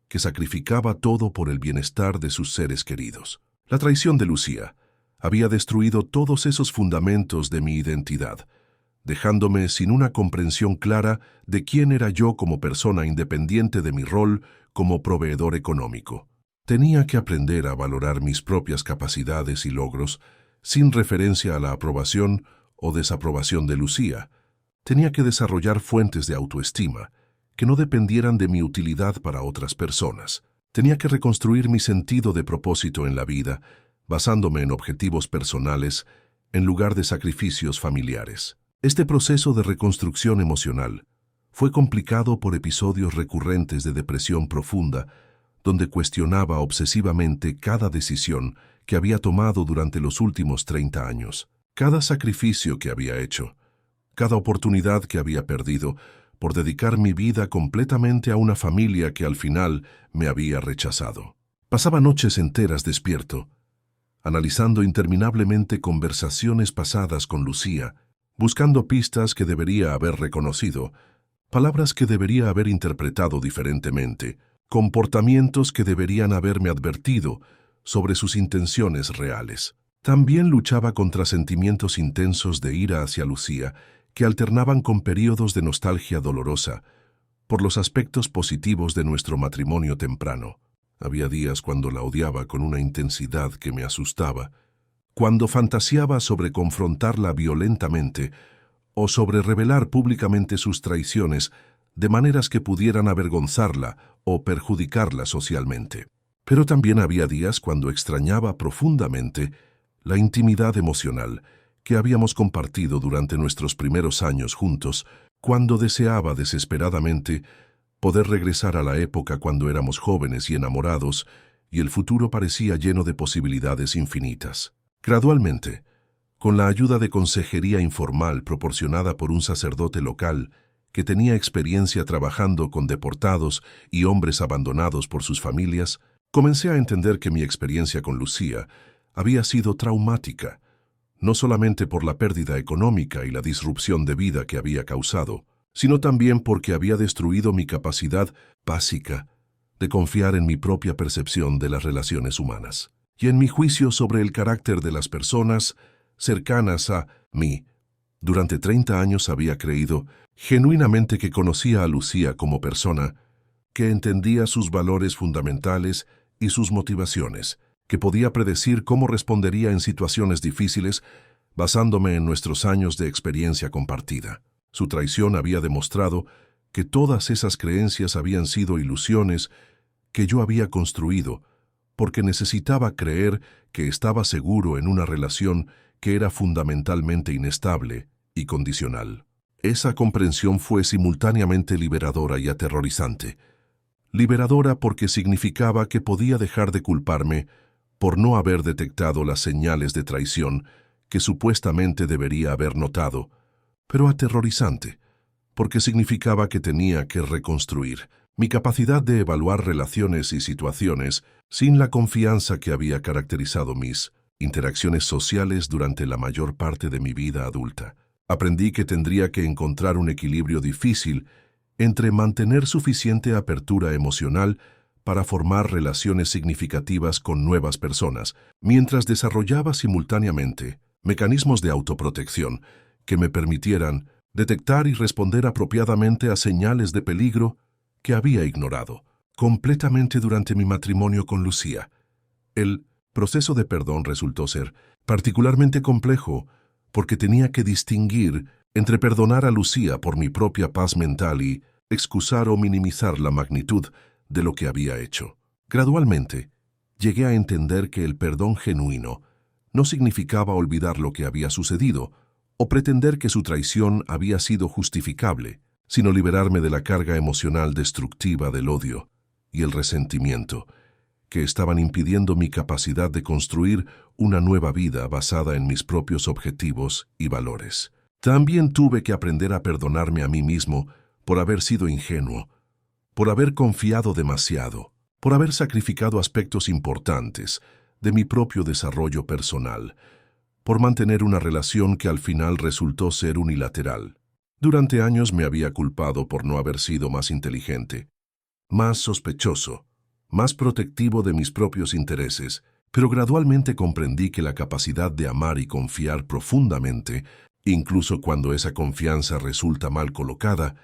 que sacrificaba todo por el bienestar de sus seres queridos. La traición de Lucía había destruido todos esos fundamentos de mi identidad, dejándome sin una comprensión clara de quién era yo como persona independiente de mi rol como proveedor económico. Tenía que aprender a valorar mis propias capacidades y logros sin referencia a la aprobación o desaprobación de Lucía. Tenía que desarrollar fuentes de autoestima que no dependieran de mi utilidad para otras personas. Tenía que reconstruir mi sentido de propósito en la vida, basándome en objetivos personales en lugar de sacrificios familiares. Este proceso de reconstrucción emocional fue complicado por episodios recurrentes de depresión profunda, donde cuestionaba obsesivamente cada decisión que había tomado durante los últimos 30 años, cada sacrificio que había hecho, cada oportunidad que había perdido por dedicar mi vida completamente a una familia que al final me había rechazado. Pasaba noches enteras despierto, analizando interminablemente conversaciones pasadas con Lucía, buscando pistas que debería haber reconocido, palabras que debería haber interpretado diferentemente, comportamientos que deberían haberme advertido sobre sus intenciones reales. También luchaba contra sentimientos intensos de ira hacia Lucía, que alternaban con períodos de nostalgia dolorosa por los aspectos positivos de nuestro matrimonio temprano. Había días cuando la odiaba con una intensidad que me asustaba, cuando fantaseaba sobre confrontarla violentamente o sobre revelar públicamente sus traiciones de maneras que pudieran avergonzarla o perjudicarla socialmente. Pero también había días cuando extrañaba profundamente la intimidad emocional que habíamos compartido durante nuestros primeros años juntos, cuando deseaba desesperadamente poder regresar a la época cuando éramos jóvenes y enamorados y el futuro parecía lleno de posibilidades infinitas. Gradualmente, con la ayuda de consejería informal proporcionada por un sacerdote local que tenía experiencia trabajando con deportados y hombres abandonados por sus familias, comencé a entender que mi experiencia con Lucía había sido traumática, no solamente por la pérdida económica y la disrupción de vida que había causado, sino también porque había destruido mi capacidad básica de confiar en mi propia percepción de las relaciones humanas y en mi juicio sobre el carácter de las personas cercanas a mí. Durante 30 años había creído genuinamente que conocía a Lucía como persona, que entendía sus valores fundamentales y sus motivaciones, que podía predecir cómo respondería en situaciones difíciles basándome en nuestros años de experiencia compartida. Su traición había demostrado que todas esas creencias habían sido ilusiones que yo había construido, porque necesitaba creer que estaba seguro en una relación que era fundamentalmente inestable y condicional. Esa comprensión fue simultáneamente liberadora y aterrorizante. Liberadora porque significaba que podía dejar de culparme por no haber detectado las señales de traición que supuestamente debería haber notado, pero aterrorizante, porque significaba que tenía que reconstruir mi capacidad de evaluar relaciones y situaciones sin la confianza que había caracterizado mis interacciones sociales durante la mayor parte de mi vida adulta. Aprendí que tendría que encontrar un equilibrio difícil entre mantener suficiente apertura emocional para formar relaciones significativas con nuevas personas, mientras desarrollaba simultáneamente mecanismos de autoprotección que me permitieran detectar y responder apropiadamente a señales de peligro que había ignorado completamente durante mi matrimonio con Lucía. El proceso de perdón resultó ser particularmente complejo porque tenía que distinguir entre perdonar a Lucía por mi propia paz mental y excusar o minimizar la magnitud de lo que había hecho. Gradualmente, llegué a entender que el perdón genuino no significaba olvidar lo que había sucedido o pretender que su traición había sido justificable, sino liberarme de la carga emocional destructiva del odio y el resentimiento que estaban impidiendo mi capacidad de construir una nueva vida basada en mis propios objetivos y valores. También tuve que aprender a perdonarme a mí mismo por haber sido ingenuo, por haber confiado demasiado, por haber sacrificado aspectos importantes de mi propio desarrollo personal, por mantener una relación que al final resultó ser unilateral. Durante años me había culpado por no haber sido más inteligente, más sospechoso, más protectivo de mis propios intereses, pero gradualmente comprendí que la capacidad de amar y confiar profundamente, incluso cuando esa confianza resulta mal colocada,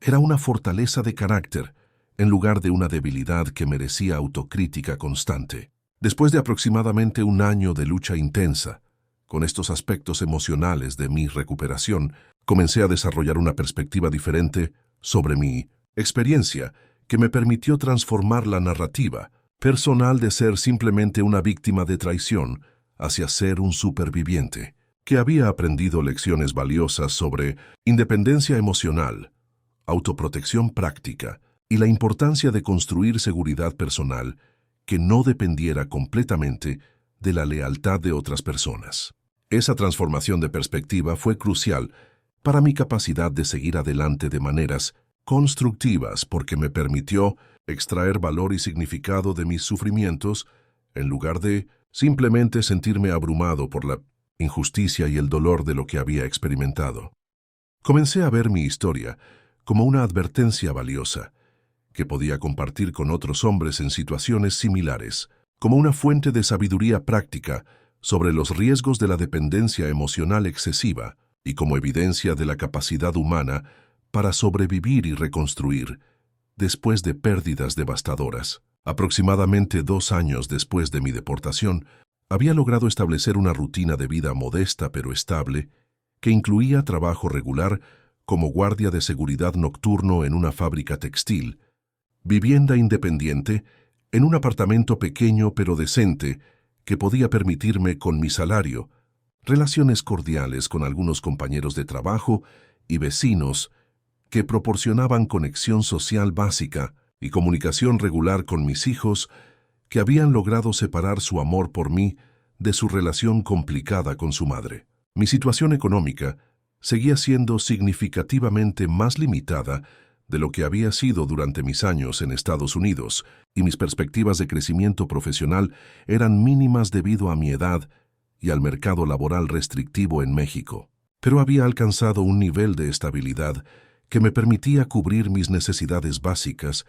era una fortaleza de carácter, en lugar de una debilidad que merecía autocrítica constante. Después de aproximadamente un año de lucha intensa, con estos aspectos emocionales de mi recuperación, comencé a desarrollar una perspectiva diferente sobre mi experiencia que me permitió transformar la narrativa personal de ser simplemente una víctima de traición hacia ser un superviviente, que había aprendido lecciones valiosas sobre independencia emocional, autoprotección práctica y la importancia de construir seguridad personal que no dependiera completamente de la lealtad de otras personas. Esa transformación de perspectiva fue crucial para mi capacidad de seguir adelante de maneras constructivas porque me permitió extraer valor y significado de mis sufrimientos en lugar de simplemente sentirme abrumado por la injusticia y el dolor de lo que había experimentado. Comencé a ver mi historia como una advertencia valiosa que podía compartir con otros hombres en situaciones similares, como una fuente de sabiduría práctica sobre los riesgos de la dependencia emocional excesiva y como evidencia de la capacidad humana para sobrevivir y reconstruir después de pérdidas devastadoras. Aproximadamente 2 años después de mi deportación, había logrado establecer una rutina de vida modesta pero estable que incluía trabajo regular como guardia de seguridad nocturno en una fábrica textil, vivienda independiente en un apartamento pequeño pero decente que podía permitirme con mi salario, relaciones cordiales con algunos compañeros de trabajo y vecinos que proporcionaban conexión social básica y comunicación regular con mis hijos que habían logrado separar su amor por mí de su relación complicada con su madre. Mi situación económica seguía siendo significativamente más limitada de lo que había sido durante mis años en Estados Unidos, y mis perspectivas de crecimiento profesional eran mínimas debido a mi edad y al mercado laboral restrictivo en México. Pero había alcanzado un nivel de estabilidad que me permitía cubrir mis necesidades básicas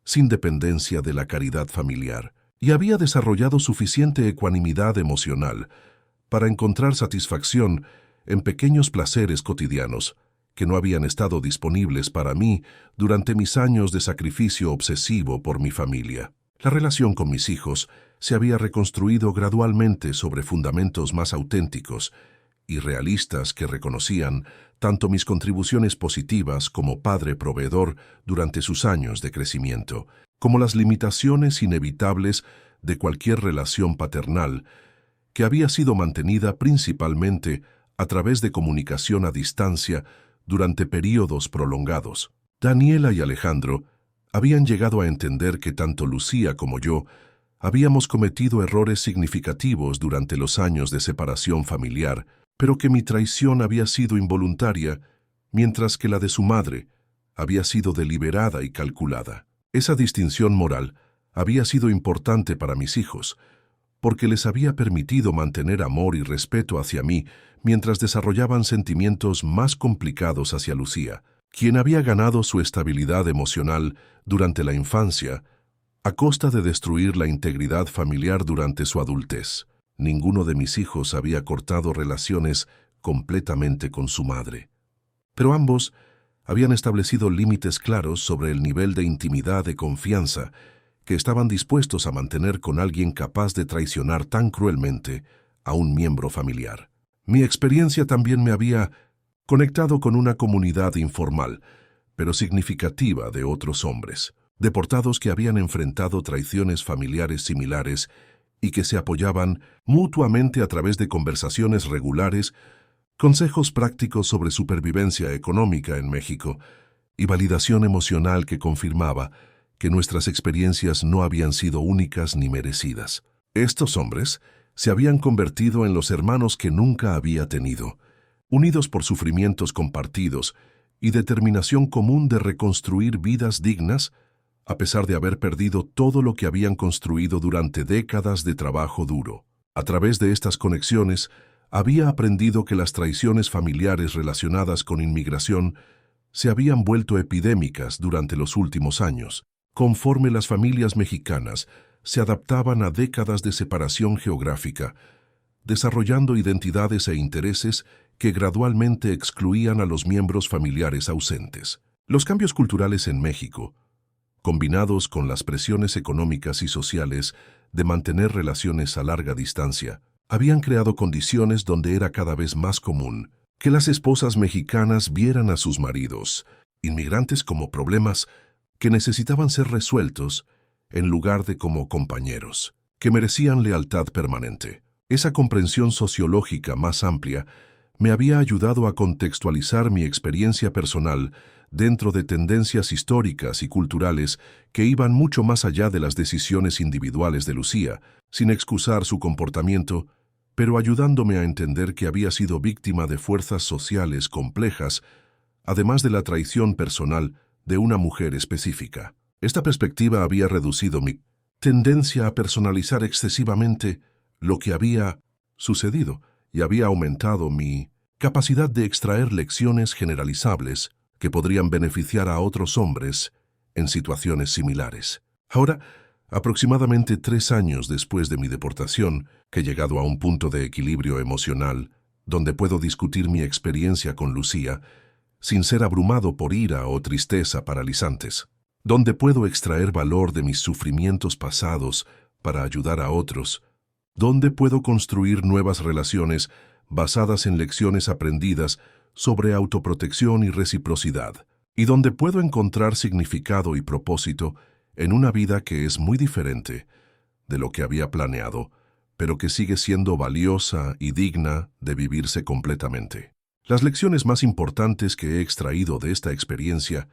sin dependencia de la caridad familiar, y había desarrollado suficiente ecuanimidad emocional para encontrar satisfacción en pequeños placeres cotidianos que no habían estado disponibles para mí durante mis años de sacrificio obsesivo por mi familia. La relación con mis hijos se había reconstruido gradualmente sobre fundamentos más auténticos y realistas que reconocían tanto mis contribuciones positivas como padre proveedor durante sus años de crecimiento, como las limitaciones inevitables de cualquier relación paternal que había sido mantenida principalmente a través de comunicación a distancia durante períodos prolongados. Daniela y Alejandro habían llegado a entender que tanto Lucía como yo habíamos cometido errores significativos durante los años de separación familiar, pero que mi traición había sido involuntaria, mientras que la de su madre había sido deliberada y calculada. Esa distinción moral había sido importante para mis hijos, porque les había permitido mantener amor y respeto hacia mí mientras desarrollaban sentimientos más complicados hacia Lucía, quien había ganado su estabilidad emocional durante la infancia a costa de destruir la integridad familiar durante su adultez. Ninguno de mis hijos había cortado relaciones completamente con su madre, pero ambos habían establecido límites claros sobre el nivel de intimidad y confianza que estaban dispuestos a mantener con alguien capaz de traicionar tan cruelmente a un miembro familiar. Mi experiencia también me había conectado con una comunidad informal, pero significativa de otros hombres, deportados que habían enfrentado traiciones familiares similares y que se apoyaban mutuamente a través de conversaciones regulares, consejos prácticos sobre supervivencia económica en México y validación emocional que confirmaba que nuestras experiencias no habían sido únicas ni merecidas. Estos hombres se habían convertido en los hermanos que nunca había tenido, unidos por sufrimientos compartidos y determinación común de reconstruir vidas dignas, a pesar de haber perdido todo lo que habían construido durante décadas de trabajo duro. A través de estas conexiones, había aprendido que las traiciones familiares relacionadas con inmigración se habían vuelto epidémicas durante los últimos años, conforme las familias mexicanas se adaptaban a décadas de separación geográfica, desarrollando identidades e intereses que gradualmente excluían a los miembros familiares ausentes. Los cambios culturales en México, combinados con las presiones económicas y sociales de mantener relaciones a larga distancia, habían creado condiciones donde era cada vez más común que las esposas mexicanas vieran a sus maridos, inmigrantes, como problemas que necesitaban ser resueltos en lugar de como compañeros, que merecían lealtad permanente. Esa comprensión sociológica más amplia me había ayudado a contextualizar mi experiencia personal dentro de tendencias históricas y culturales que iban mucho más allá de las decisiones individuales de Lucía, sin excusar su comportamiento, pero ayudándome a entender que había sido víctima de fuerzas sociales complejas, además de la traición personal de una mujer específica. Esta perspectiva había reducido mi tendencia a personalizar excesivamente lo que había sucedido y había aumentado mi capacidad de extraer lecciones generalizables que podrían beneficiar a otros hombres en situaciones similares. Ahora, aproximadamente 3 años después de mi deportación, que he llegado a un punto de equilibrio emocional, donde puedo discutir mi experiencia con Lucía, sin ser abrumado por ira o tristeza paralizantes, donde puedo extraer valor de mis sufrimientos pasados para ayudar a otros, donde puedo construir nuevas relaciones basadas en lecciones aprendidas sobre autoprotección y reciprocidad, y donde puedo encontrar significado y propósito en una vida que es muy diferente de lo que había planeado, pero que sigue siendo valiosa y digna de vivirse completamente. Las lecciones más importantes que he extraído de esta experiencia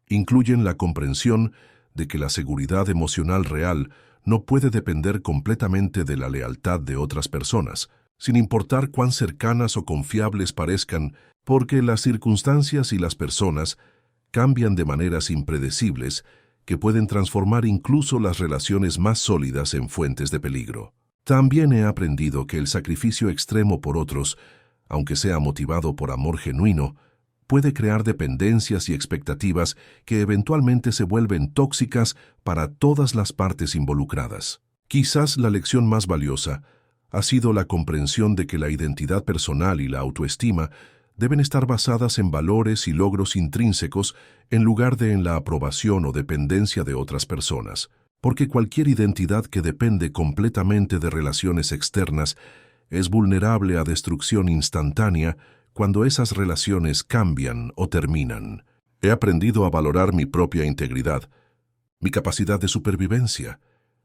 incluyen la comprensión de que la seguridad emocional real no puede depender completamente de la lealtad de otras personas, sin importar cuán cercanas o confiables parezcan, porque las circunstancias y las personas cambian de maneras impredecibles que pueden transformar incluso las relaciones más sólidas en fuentes de peligro. También he aprendido que el sacrificio extremo por otros, aunque sea motivado por amor genuino, puede crear dependencias y expectativas que eventualmente se vuelven tóxicas para todas las partes involucradas. Quizás la lección más valiosa ha sido la comprensión de que la identidad personal y la autoestima deben estar basadas en valores y logros intrínsecos en lugar de en la aprobación o dependencia de otras personas, porque cualquier identidad que depende completamente de relaciones externas es vulnerable a destrucción instantánea cuando esas relaciones cambian o terminan. He aprendido a valorar mi propia integridad, mi capacidad de supervivencia,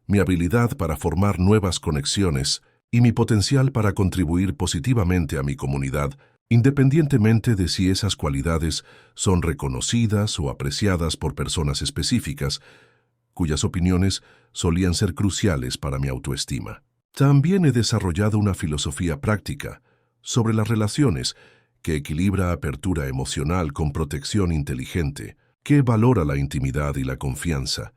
mi habilidad para formar nuevas conexiones y mi potencial para contribuir positivamente a mi comunidad, independientemente de si esas cualidades son reconocidas o apreciadas por personas específicas, cuyas opiniones solían ser cruciales para mi autoestima. También he desarrollado una filosofía práctica sobre las relaciones que equilibra apertura emocional con protección inteligente, que valora la intimidad y la confianza,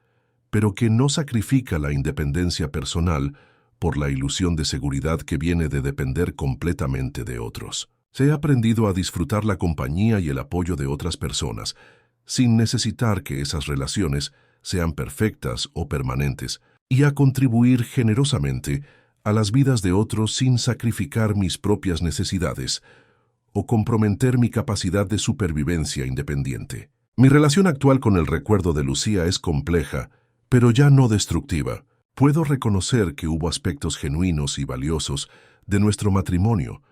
pero que no sacrifica la independencia personal por la ilusión de seguridad que viene de depender completamente de otros. He aprendido a disfrutar la compañía y el apoyo de otras personas, sin necesitar que esas relaciones sean perfectas o permanentes, y a contribuir generosamente a las vidas de otros sin sacrificar mis propias necesidades o comprometer mi capacidad de supervivencia independiente. Mi relación actual con el recuerdo de Lucía es compleja, pero ya no destructiva. Puedo reconocer que hubo aspectos genuinos y valiosos de nuestro matrimonio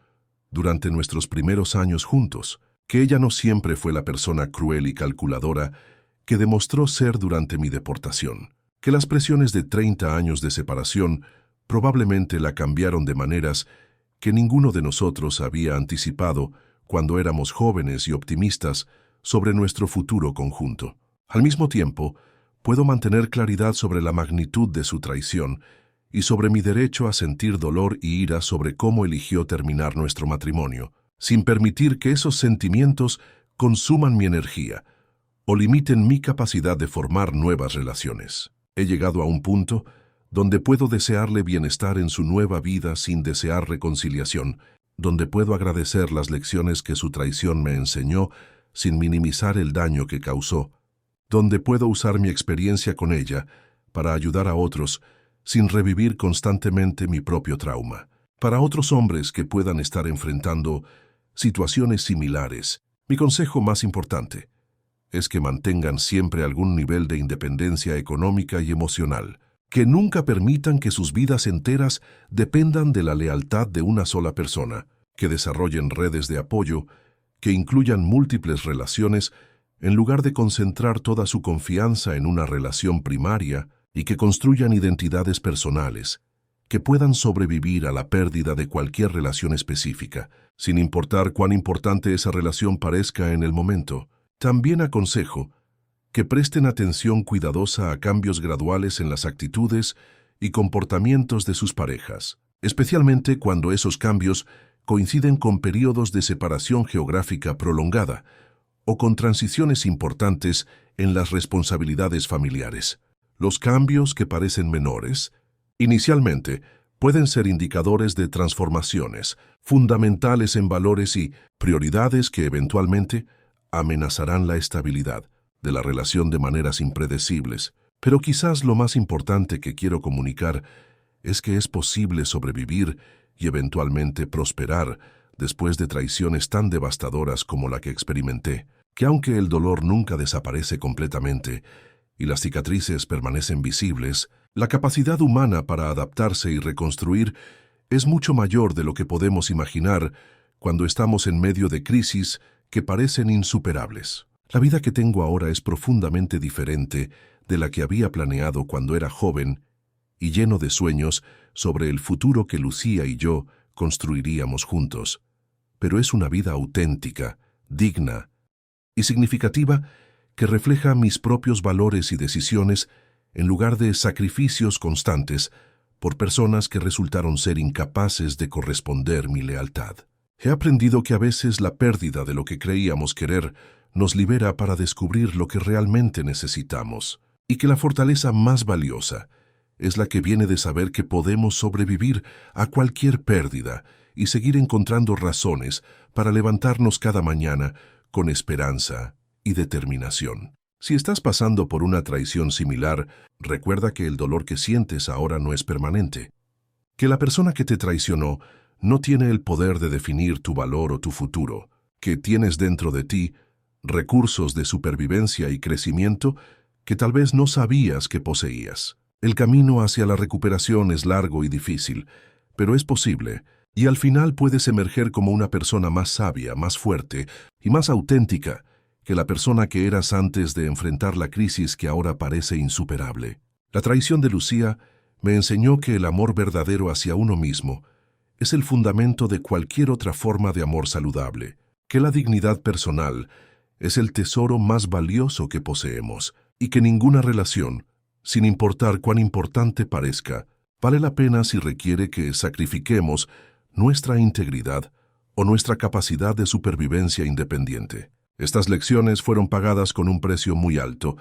durante nuestros primeros años juntos, que ella no siempre fue la persona cruel y calculadora que demostró ser durante mi deportación, que las presiones de 30 años de separación probablemente la cambiaron de maneras que ninguno de nosotros había anticipado cuando éramos jóvenes y optimistas sobre nuestro futuro conjunto. Al mismo tiempo, puedo mantener claridad sobre la magnitud de su traición y sobre mi derecho a sentir dolor y ira sobre cómo eligió terminar nuestro matrimonio, sin permitir que esos sentimientos consuman mi energía o limiten mi capacidad de formar nuevas relaciones. He llegado a un punto donde puedo desearle bienestar en su nueva vida sin desear reconciliación, donde puedo agradecer las lecciones que su traición me enseñó sin minimizar el daño que causó, donde puedo usar mi experiencia con ella para ayudar a otros sin revivir constantemente mi propio trauma. Para otros hombres que puedan estar enfrentando situaciones similares, mi consejo más importante es que mantengan siempre algún nivel de independencia económica y emocional, que nunca permitan que sus vidas enteras dependan de la lealtad de una sola persona, que desarrollen redes de apoyo, que incluyan múltiples relaciones, en lugar de concentrar toda su confianza en una relación primaria, y que construyan identidades personales, que puedan sobrevivir a la pérdida de cualquier relación específica, sin importar cuán importante esa relación parezca en el momento. También aconsejo que presten atención cuidadosa a cambios graduales en las actitudes y comportamientos de sus parejas, especialmente cuando esos cambios coinciden con periodos de separación geográfica prolongada o con transiciones importantes en las responsabilidades familiares. Los cambios que parecen menores, inicialmente, pueden ser indicadores de transformaciones fundamentales en valores y prioridades que eventualmente amenazarán la estabilidad de la relación de maneras impredecibles. Pero quizás lo más importante que quiero comunicar es que es posible sobrevivir y eventualmente prosperar después de traiciones tan devastadoras como la que experimenté, que aunque el dolor nunca desaparece completamente y las cicatrices permanecen visibles, la capacidad humana para adaptarse y reconstruir es mucho mayor de lo que podemos imaginar cuando estamos en medio de crisis que parecen insuperables. La vida que tengo ahora es profundamente diferente de la que había planeado cuando era joven y lleno de sueños sobre el futuro que Lucía y yo construiríamos juntos. Pero es una vida auténtica, digna y significativa que refleja mis propios valores y decisiones en lugar de sacrificios constantes por personas que resultaron ser incapaces de corresponder mi lealtad. He aprendido que a veces la pérdida de lo que creíamos querer nos libera para descubrir lo que realmente necesitamos, y que la fortaleza más valiosa es la que viene de saber que podemos sobrevivir a cualquier pérdida y seguir encontrando razones para levantarnos cada mañana con esperanza y determinación. Si estás pasando por una traición similar, recuerda que el dolor que sientes ahora no es permanente, que la persona que te traicionó no tiene el poder de definir tu valor o tu futuro, que tienes dentro de ti recursos de supervivencia y crecimiento que tal vez no sabías que poseías. El camino hacia la recuperación es largo y difícil, pero es posible, y al final puedes emerger como una persona más sabia, más fuerte y más auténtica que la persona que eras antes de enfrentar la crisis que ahora parece insuperable. La traición de Lucía me enseñó que el amor verdadero hacia uno mismo es el fundamento de cualquier otra forma de amor saludable, que la dignidad personal es el tesoro más valioso que poseemos y que ninguna relación, sin importar cuán importante parezca, vale la pena si requiere que sacrifiquemos nuestra integridad o nuestra capacidad de supervivencia independiente. Estas lecciones fueron pagadas con un precio muy alto,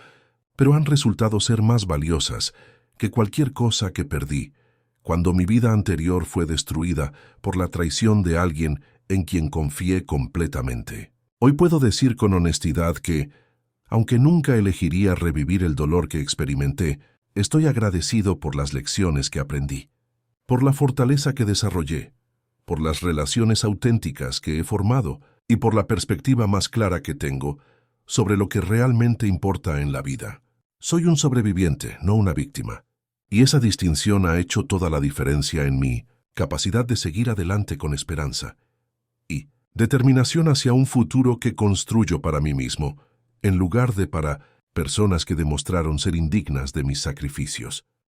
pero han resultado ser más valiosas que cualquier cosa que perdí cuando mi vida anterior fue destruida por la traición de alguien en quien confié completamente. Hoy puedo decir con honestidad que, aunque nunca elegiría revivir el dolor que experimenté, estoy agradecido por las lecciones que aprendí, por la fortaleza que desarrollé, por las relaciones auténticas que he formado y por la perspectiva más clara que tengo sobre lo que realmente importa en la vida. Soy un sobreviviente, no una víctima, y esa distinción ha hecho toda la diferencia en mi capacidad de seguir adelante con esperanza y determinación hacia un futuro que construyo para mí mismo, en lugar de para personas que demostraron ser indignas de mis sacrificios.